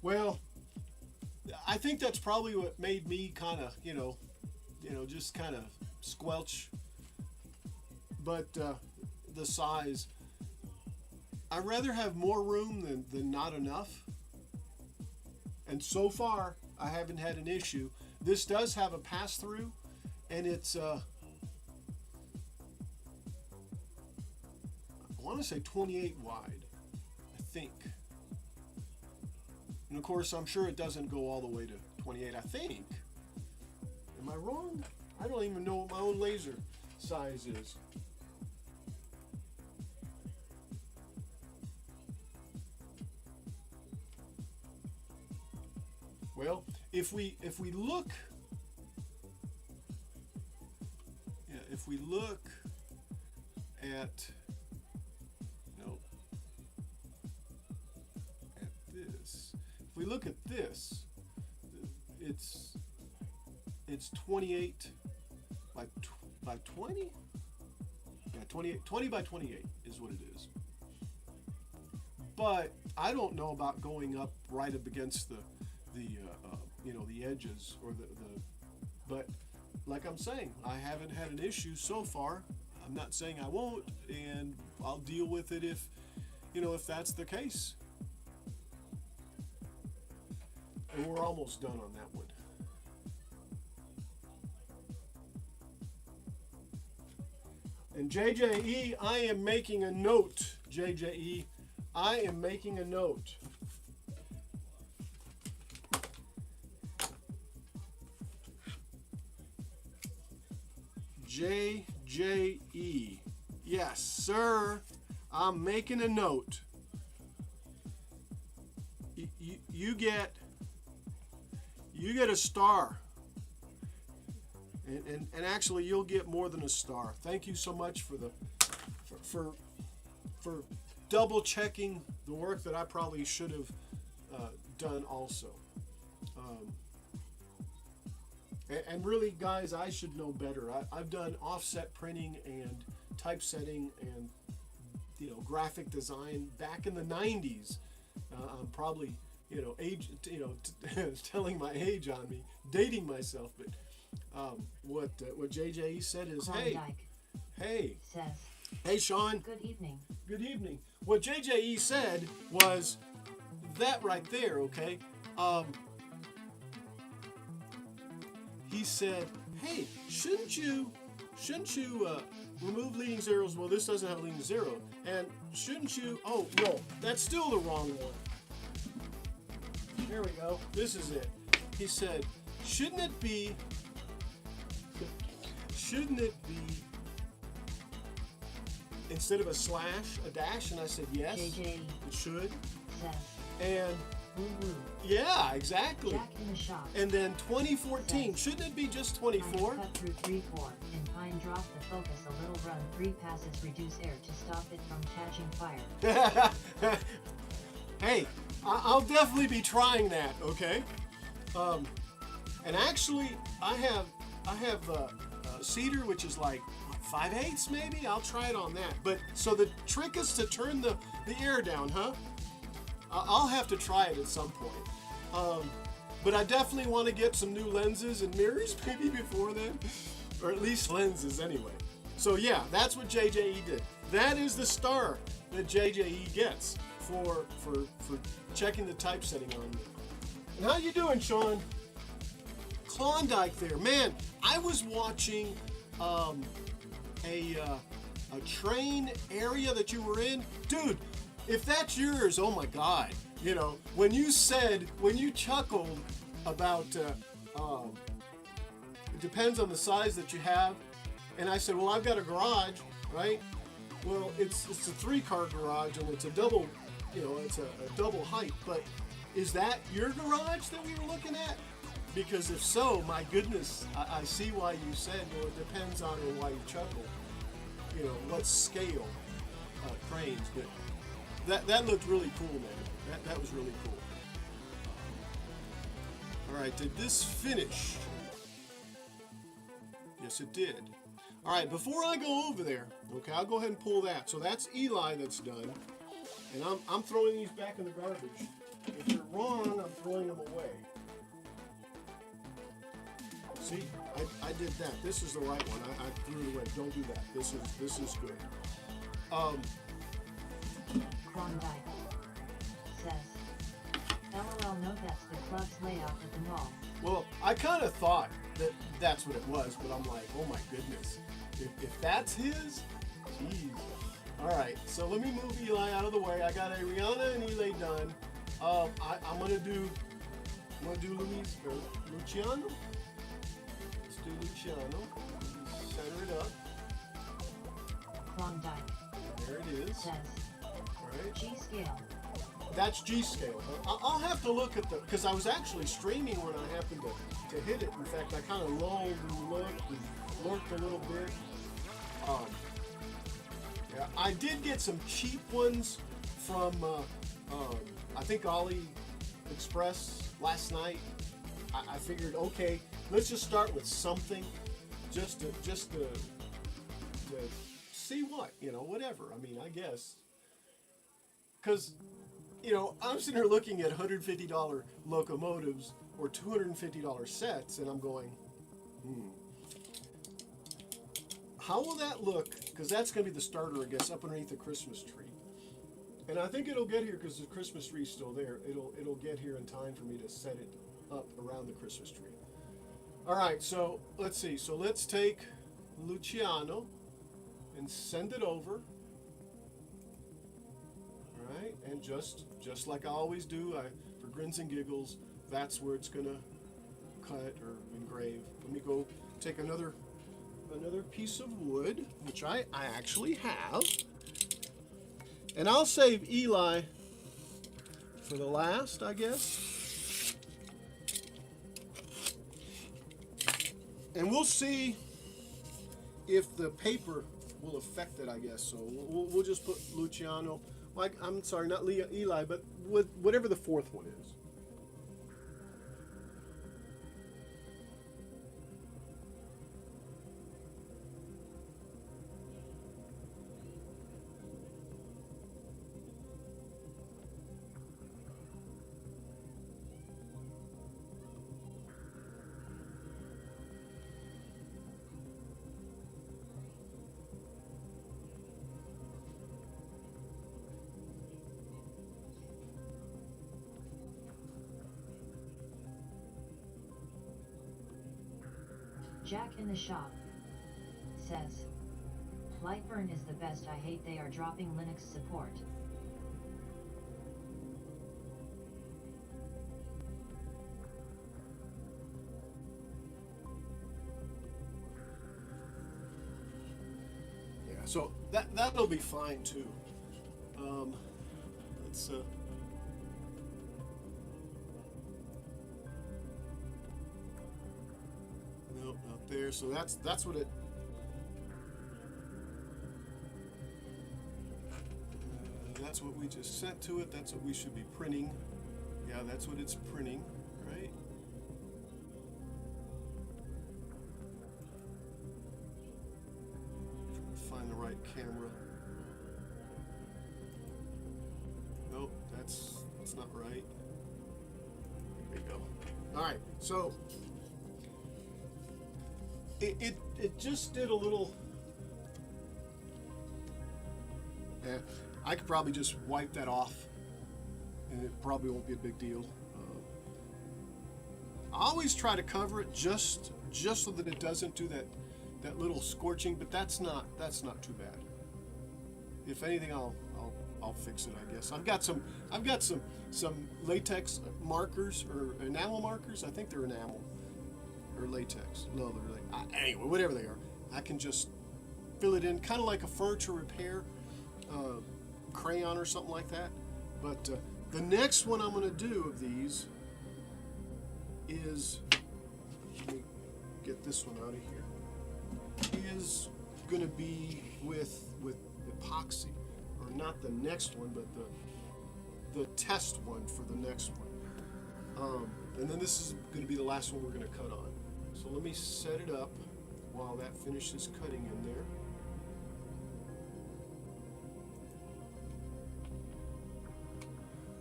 well, I think that's probably what made me kind of, you know, just kind of squelch. But the size, I'd rather have more room than not enough. And so far, I haven't had an issue. This does have a pass-through, and it's I want to say 28 wide, I think. And of course, I'm sure it doesn't go all the way to 28, I think. Am I wrong? I don't even know what my own laser size is. Well, if we look, yeah, if we look at this, if we look at this, it's 28 by 20. Yeah, 20 by 28 is what it is. But I don't know about going up right up against the edges or but like I'm saying, I haven't had an issue so far. I'm not saying I won't, and I'll deal with it if that's the case. And we're almost done on that one. And JJE, I am making a note. JJE, I am making a note. JJE. Yes, sir. I'm making a note. You get a star. And actually, you'll get more than a star. Thank you so much for double checking the work that I probably should have done also. And really, guys, I should know better. I've done offset printing and typesetting and graphic design back in the 90s. I'm probably age telling my age on me, dating myself, but what JJE said is, hey Sean, Good evening. good evening. What JJE said was that right there, okay? He said, hey, shouldn't you remove leading zeros? Well, this doesn't have leading zero. And shouldn't you, oh, no, that's still the wrong one. There we go. This is it. He said, shouldn't it be instead of a slash, a dash? And I said, yes, JJ it should. says, And woo-woo. yeah, exactly. Jack in the shop. And then 2014, shouldn't it be just 24? Cut through 3-4. In pine, drop the focus a little. Run 3 passes. Reduce air to stop it from catching fire. Hey, I'll definitely be trying that. Okay. And actually, I have cedar, which is like 5/8 maybe. I'll try it on that. But so the trick is to turn the air down, huh? I'll have to try it at some point. But I definitely want to get some new lenses and mirrors maybe before then, or at least lenses anyway. So yeah, that's what JJE did. That is the star that JJE gets for checking the typesetting on me. And how you doing, Sean? Klondike there, man. I was watching a train area that you were in, dude. If that's yours, oh my God. When you chuckled about, it depends on the size that you have. And I said, well, I've got a garage, right? Well, it's a 3-car garage and it's a double, it's a double height. But is that your garage that we were looking at? Because if so, my goodness, I see why you said, well, it depends on why you chuckle. What scale cranes, but that looked really cool, man. That was really cool. All right, did this finish? Yes, it did. All right, before I go over there, okay, I'll go ahead and pull that. So that's Eli that's done, and I'm throwing these back in the garbage. If they're wrong, I'm throwing them away. See, I did that. This is the right one. I threw it away. Don't do that. This is good. Klondike says, LOL, no, that's the club's layout at the mall. Well, I kind of thought that's what it was, but I'm like, oh my goodness. If that's his, jeez. All right, so let me move Eli out of the way. I got Ariana and Eli done. I'm gonna do Luciano. Let's do Luciano. Center it up. Klondike There it is. says, All right. G scale. That's G scale. I'll have to look at because I was actually streaming when I happened to hit it. In fact, I kind of lulled and looked and lurked a little bit. Yeah, I did get some cheap ones from I think AliExpress last night. I figured, okay, let's just start with something, just to see what, whatever. I mean, I guess, because. I'm sitting here looking at $150 locomotives or $250 sets, and I'm going, how will that look? Because that's going to be the starter, I guess, up underneath the Christmas tree. And I think it'll get here because the Christmas tree's still there. It'll get here in time for me to set it up around the Christmas tree. All right, so let's see. So let's take Luciano and send it over. Right, and just like I always do, for grins and giggles, that's where it's gonna cut or engrave. Let me go take another another piece of wood, which I actually have. And I'll save Eli for the last, I guess. And we'll see if the paper will affect it, I guess. So we'll just put Luciano, like, I'm sorry, not Eli, but with whatever the fourth one is. Jack in the shop says, Lightburn is the best. I hate they are dropping Linux support. Yeah, so that'll be fine too. Let's nope, not there. So that's what it. That's what we just sent to it. That's what we should be printing. Yeah, that's what it's printing, right? Trying to find the right camera. Nope, that's not right. There we go. All right, so it just did a little. Yeah, I could probably just wipe that off, and it probably won't be a big deal. I always try to cover it just so that it doesn't do that little scorching, but that's not too bad. If anything, I'll fix it, I guess. I've got some latex markers or enamel markers. I think they're enamel or latex. No, they're anyway, whatever they are. I can just fill it in, kind of like a furniture repair crayon or something like that. But the next one I'm going to do of these is, let me get this one out of here, is going to be with epoxy, or not the next one, but the test one for the next one. And then this is going to be the last one we're going to cut on. So let me set it up while that finishes cutting in there.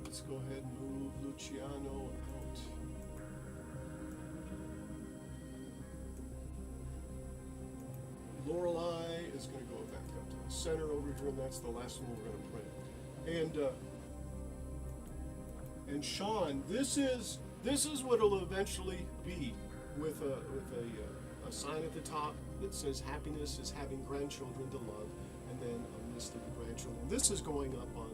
Let's go ahead and move Luciano out. Lorelei is going to go back up to the center over here, and that's the last one we're going to print. And Sean, this is what it'll eventually be, with a sign at the top that says "Happiness is having grandchildren to love," and then a list of the grandchildren. This is going up on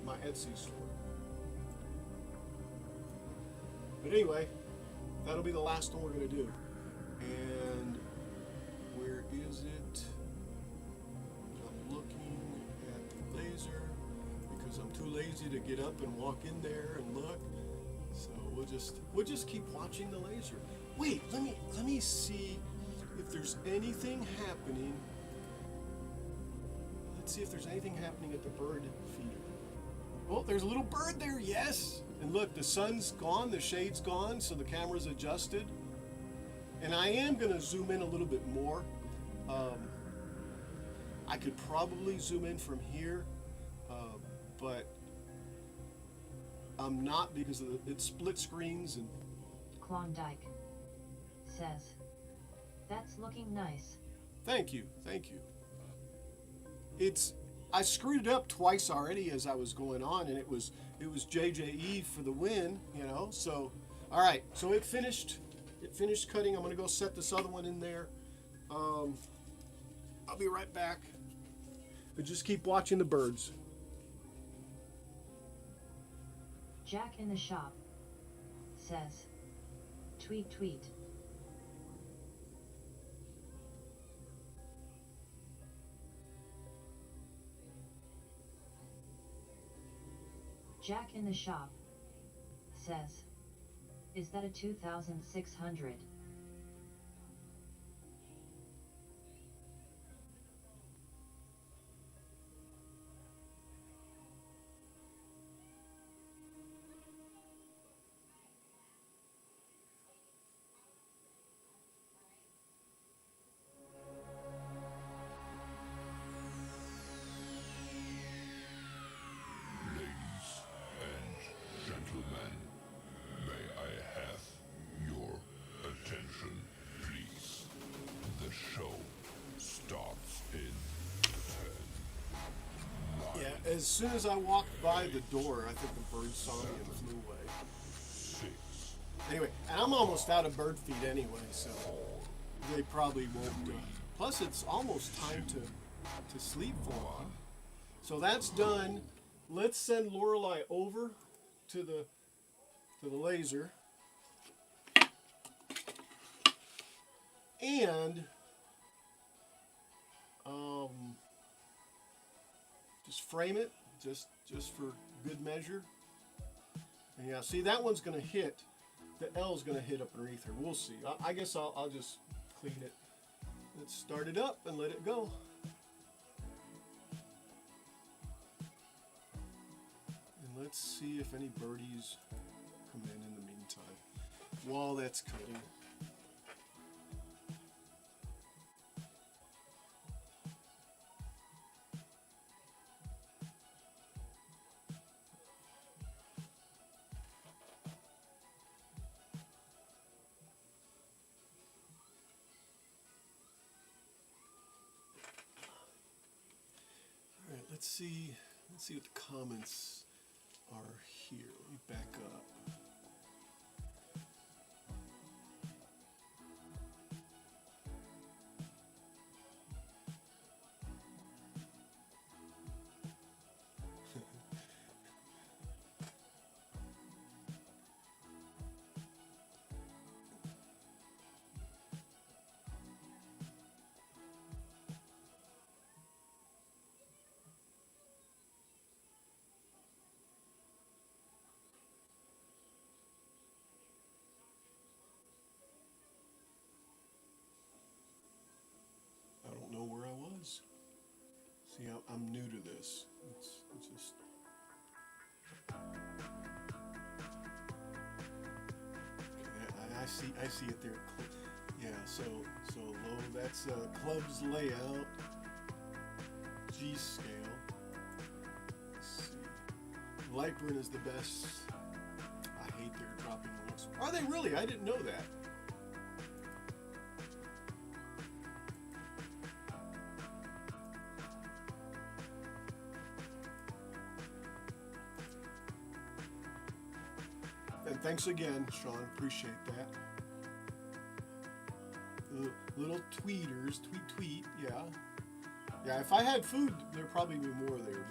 my Etsy store. But anyway, that'll be the last one we're going to do. And where is it? I'm looking at the laser because I'm too lazy to get up and walk in there and look. So we'll just keep watching the laser. Wait, let me see if there's anything happening. Let's see if there's anything happening at the bird feeder. Oh, there's a little bird there, yes. And look, the sun's gone, the shade's gone, so the camera's adjusted. And I am going to zoom in a little bit more. I could probably zoom in from here, but I'm not, because it split screens. And Klondike says, that's looking nice. Thank you. I screwed it up twice already as I was going on, and it was JJE for the win, So, all right. So it finished cutting. I'm gonna go set this other one in there. I'll be right back. But just keep watching the birds. Jack in the shop says, tweet. Jack in the shop says, is that a 2600? Ladies and gentlemen, may I have your attention, please? The show starts in 10, Yeah, as soon as I walked by the door, I think the bird saw me and flew away. 6, Anyway, and I'm almost out of bird feed anyway, so they probably won't. Plus, it's almost time to sleep for them. So that's done. Let's send Lorelei over to the laser, and just frame it, just for good measure. And yeah, see, that one's gonna hit. The L's gonna hit up underneath her. We'll see. I guess I'll just clean it. Let's start it up and let it go. And let's see if any birdies come in the meantime. While that's cutting. Let's see what the comments are here. Let me back up. I don't know where I was. See, I'm new to this. It's just. Okay, I see it there. Yeah, so low. That's club's layout. G scale. Let's see. Lightburn is the best. I hate their dropping looks. Are they really? I didn't know that. And thanks again, Sean. Appreciate that. Little tweeters, tweet. Yeah. If I had food, there'd probably be more there.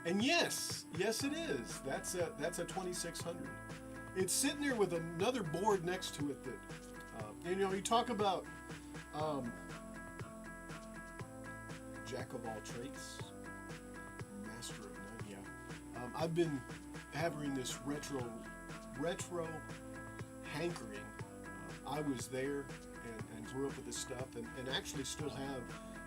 And yes, it is. That's a 2600. It's sitting there with another board next to it that, you talk about jack of all trades, master of none. Yeah, I've been having this retro hankering. I was there and grew up with this stuff, and actually still have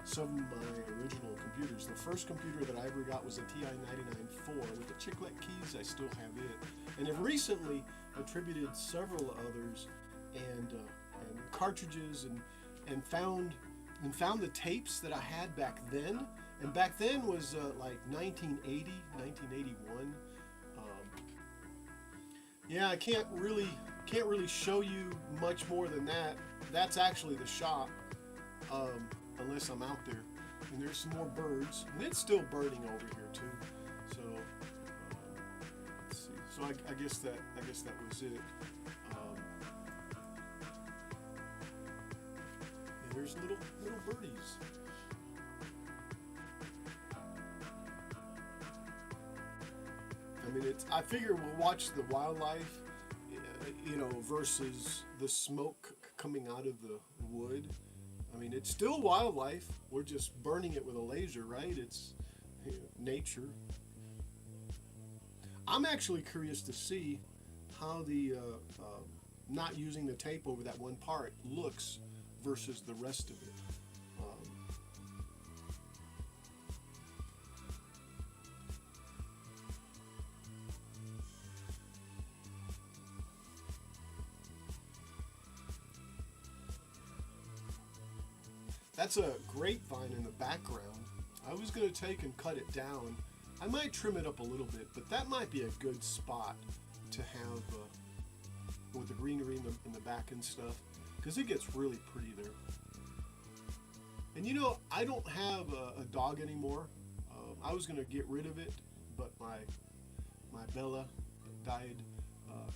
some of my original computers. The first computer that I ever got was a TI-99-4 with the chiclet keys. I still have it, and have recently attributed several others and cartridges and found the tapes that I had back then. And back then was like 1980, 1981. Yeah, I can't really show you much more than that. That's actually the shop, unless I'm out there. And there's some more birds, and it's still birding over here too. So let's see. So I guess that was it. Yeah, there's little birdies. I mean, I figure we'll watch the wildlife, versus the smoke coming out of the wood. I I mean, it's still wildlife. We're just burning it with a laser, right? It's nature. I'm actually curious to see how the not using the tape over that one part looks versus the rest of it. That's a grapevine in the background. I was going to take and cut it down. I might trim it up a little bit, but that might be a good spot to have with the greenery in the back and stuff, because it gets really pretty there. And you know, I don't have a dog anymore. I was going to get rid of it, but my Bella died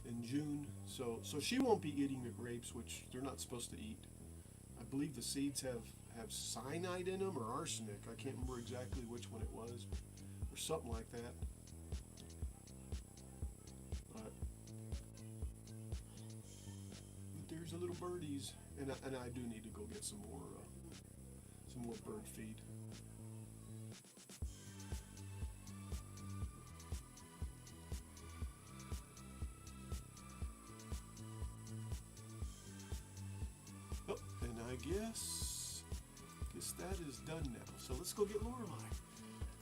in June, so she won't be eating the grapes, which they're not supposed to eat. I believe the seeds have cyanide in them or arsenic. I can't remember exactly which one it was, or something like that. But there's the little birdies, and I do need to go get some more bird feed. Oh, and I guess that is done now. So let's go get Lorelei.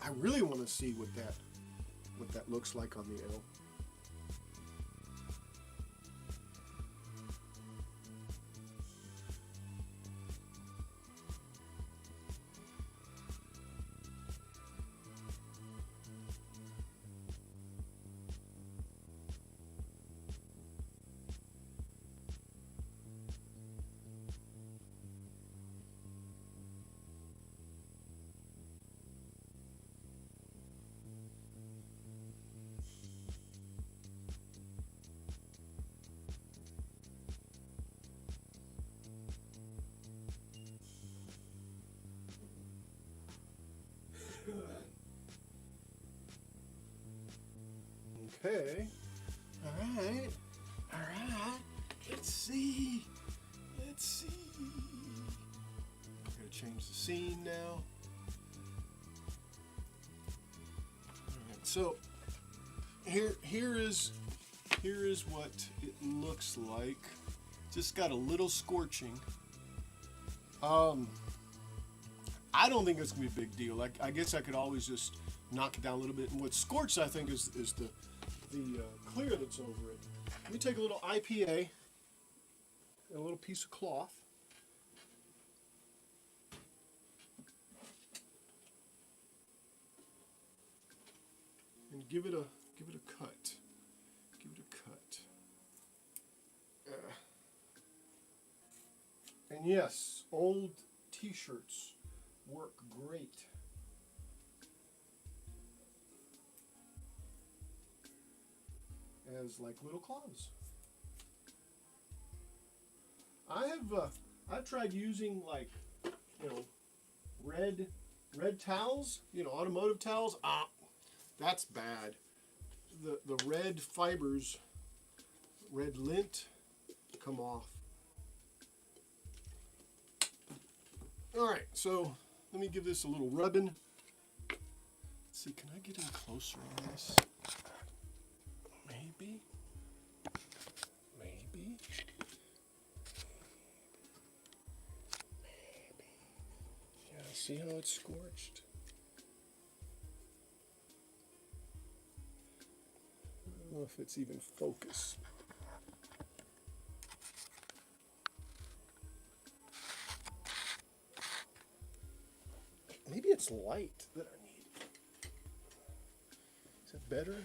I really want to see what that looks like on the L. Okay. All right. Let's see. I'm gonna change the scene now. All right. So here is what it looks like. Just got a little scorching. I don't think it's gonna be a big deal. I guess I could always just knock it down a little bit. And what's scorched, I think, is the clear that's over it. Let me take a little IPA and a little piece of cloth. And give it a cut. And yes, old t-shirts work great. As like little claws. I've tried using, like, you know, red towels, you know, automotive towels. That's bad. The red fibers, red lint, come off. All right, so let me give this a little rubbing. Let's see, can I get in closer on this? Maybe. Yeah, see how it's scorched? I don't know if it's even focused. Maybe it's light that I need. Is that better?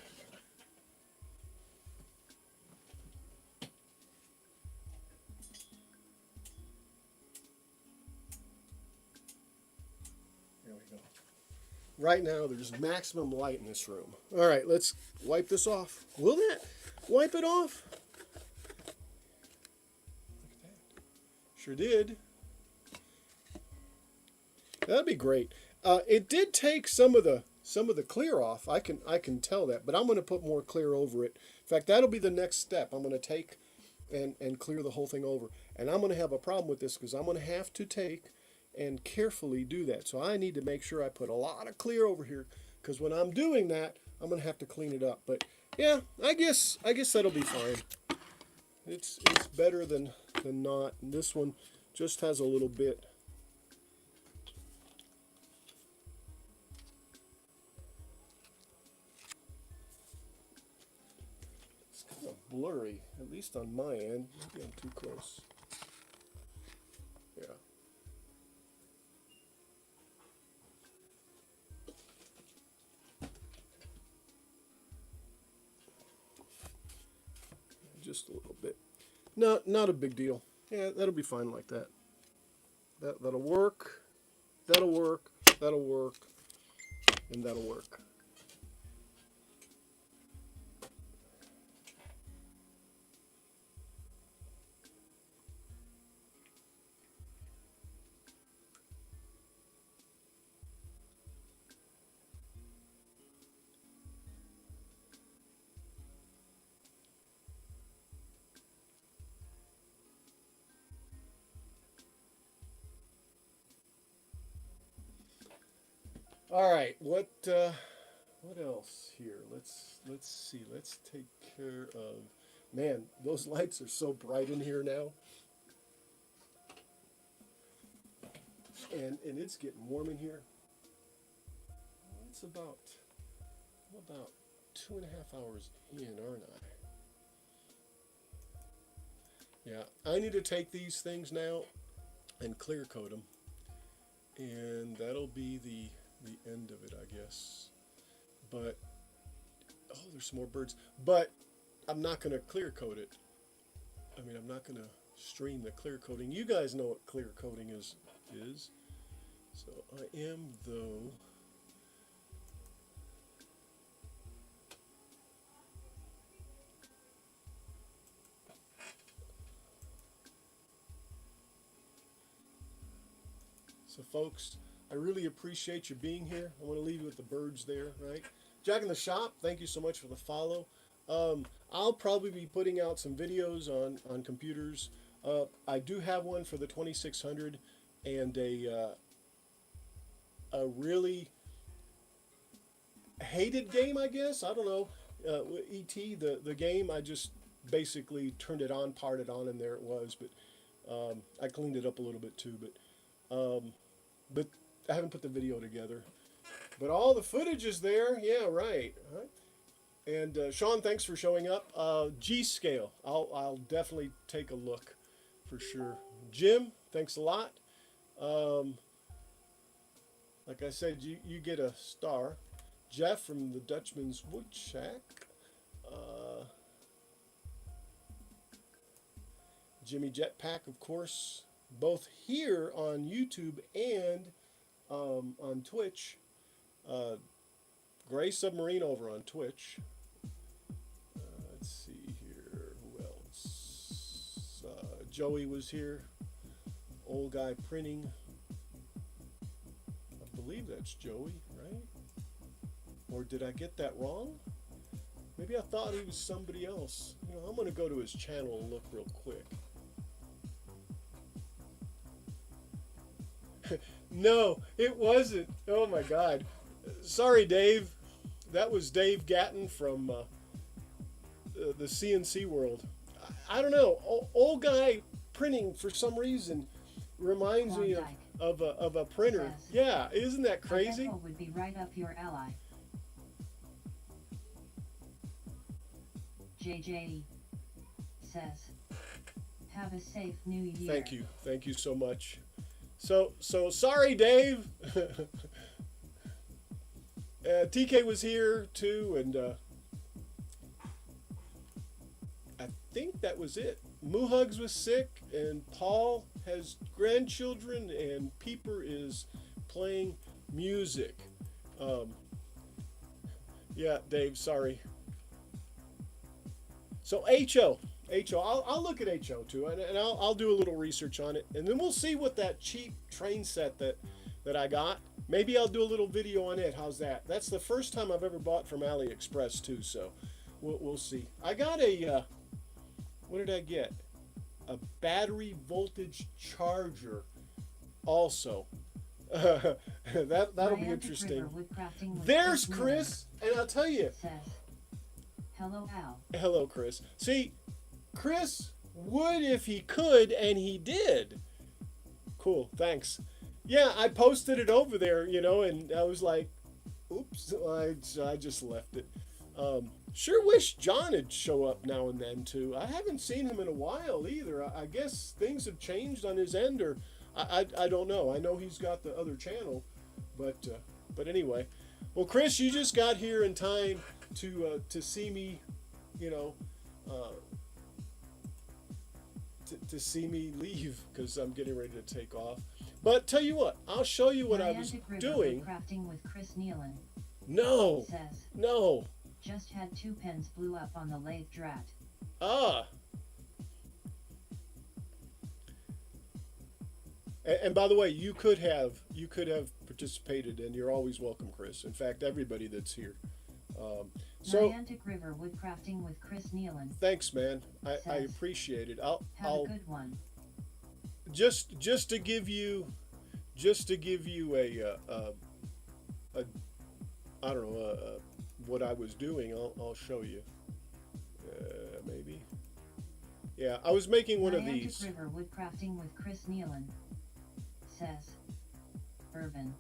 There we go. Right now, there's maximum light in this room. All right, let's wipe this off. Will that wipe it off? Look at that. Sure did. That'd be great. It did take some of the clear off. I can tell that, but I'm going to put more clear over it. In fact, that'll be the next step. I'm going to take and clear the whole thing over. And I'm going to have a problem with this because I'm going to have to take and carefully do that. So I need to make sure I put a lot of clear over here, because when I'm doing that, I'm gonna have to clean it up. But yeah, I guess that'll be fine. It's better than not. And this one just has a little bit. It's kind of blurry, at least on my end. Maybe I'm too close. Yeah. Just a little bit. Not a big deal. Yeah, that'll be fine like that. That'll work. That'll work. That'll work. And that'll work. All right, what else here? Let's see. Let's take care of. Man, those lights are so bright in here now, and it's getting warm in here. It's about 2.5 hours in, aren't I? Yeah, I need to take these things now and clear coat them, and that'll be the end of it, I guess. But oh, there's some more birds. But I'm not going to clear coat it. I mean, I'm not going to stream the clear coating. You guys know what clear coating is. So I am, though. So folks, I really appreciate you being here. I want to leave you with the birds there, right? Jack in the Shop, thank you so much for the follow. I'll probably be putting out some videos on computers. I do have one for the 2600 and a really hated game, I guess. I don't know. E.T., the game, I just basically turned it on, parted on, and there it was. But I cleaned it up a little bit too. But I haven't put the video together. But all the footage is there. Yeah, right. And Sean, thanks for showing up. G-scale. I'll definitely take a look for sure. Jim, thanks a lot. Like I said, you get a star. Jeff from the Dutchman's Wood Shack. Jimmy Jetpack, of course, both here on YouTube and on Twitch. Gray Submarine over on Twitch. Let's see here. Who else? Joey was here. Old Guy Printing. I believe that's Joey, right? Or did I get that wrong? Maybe I thought he was somebody else. You know, I'm going to go to his channel and look real quick. No, it wasn't. Oh my God. Sorry, Dave. That was Dave Gatton from the CNC world. I don't know. Old Guy Printing, for some reason, reminds me of a printer. Yeah, isn't that crazy? Would be right up your alley. JJ says, "Have a safe new year." Thank you so much. So sorry, Dave. TK was here too, and I think that was it. Moohugs was sick, and Paul has grandchildren, and Peeper is playing music. Yeah, Dave, sorry. So HO, I'll look at HO too, and I'll do a little research on it, and then we'll see what that cheap train set that I got. Maybe I'll do a little video on it. How's that? That's the first time I've ever bought from AliExpress too, so we'll see. I got a what did I get? A battery voltage charger also. That'll be Niantic interesting. River Woodcrafting with There's Chris Chris, and I'll tell you. Nealon says, "Hello, Al. Hello, Chris. See, Chris would if he could, and he did. Cool, thanks. Yeah, I posted it over there, and I was like, oops, I just left it. Sure wish John would show up now and then, too. I haven't seen him in a while either. I guess things have changed on his end, or I don't know. I know he's got the other channel, but anyway. Well, Chris, you just got here in time to see me, to see me leave because I'm getting ready to take off. But tell you what, I'll show you what I was Niantic River doing. Woodcrafting with Chris Nealon No, says, no. just had 2 pens blew up on the lathe drat. Ah. And by the way, you could have participated, and you're always welcome, Chris. In fact, everybody that's here. So Niantic River Woodcrafting with Chris Nealon. thanks, man. I Says, appreciate it. Have I'll a good one. just to give you a I don't know what I was doing. I'll show you. Maybe. Yeah, I was making one of these. Niantic River Woodcrafting with Chris Nealon says, urban.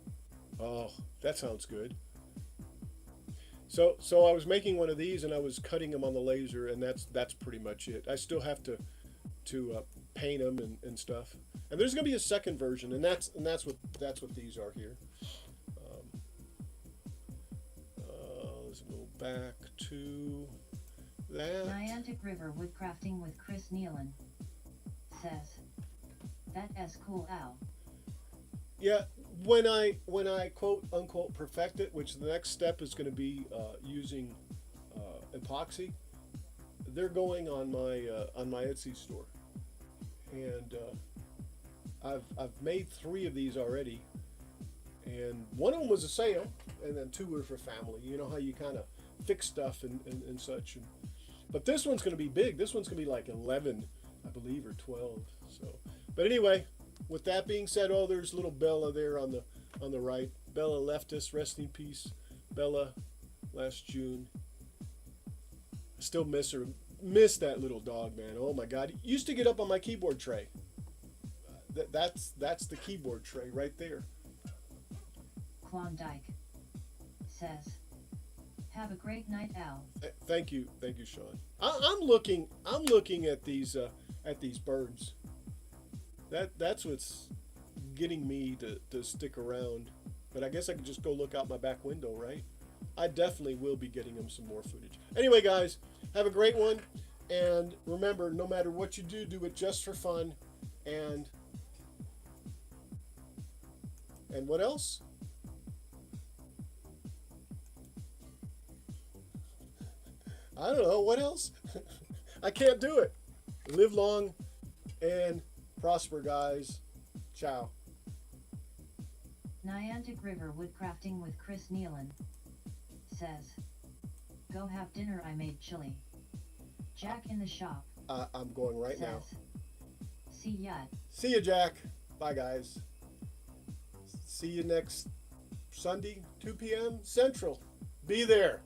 Oh, that sounds good. So I was making one of these, and I was cutting them on the laser, and that's pretty much it. I still have to paint them and stuff. And there's gonna be a second version, and that's what these are here. Let's go back to that. Niantic River Woodcrafting with Chris Nealon says, that as cool, Al. Yeah, when I quote unquote perfect it, which the next step is going to be using epoxy, they're going on my Etsy store, and I've made 3 of these already, and one of them was a sale, and then 2 were for family. You know how you kind of fix stuff and such, but this one's going to be big. This one's going to be like 11, I believe, or 12. So, but anyway. With that being said, there's little Bella there on the right. Bella left us, rest in peace. Bella, last June. I still miss her. Miss that little dog, man. Oh my God, he used to get up on my keyboard tray. That's the keyboard tray right there. Klondike says, have a great night, Al. Thank you, Sean. I'm looking at these birds. That's what's getting me to stick around. But I guess I could just go look out my back window, right? I definitely will be getting them some more footage. Anyway, guys, have a great one. And remember, no matter what you do it just for fun. And what else? I don't know. What else? I can't do it. Live long and prosper, guys. Ciao. Niantic River Woodcrafting with Chris Nealon says, go have dinner, I made chili. Jack in the shop. I'm going right now. See ya. See ya, Jack. Bye, guys. See you next Sunday, 2 p.m. Central. Be there.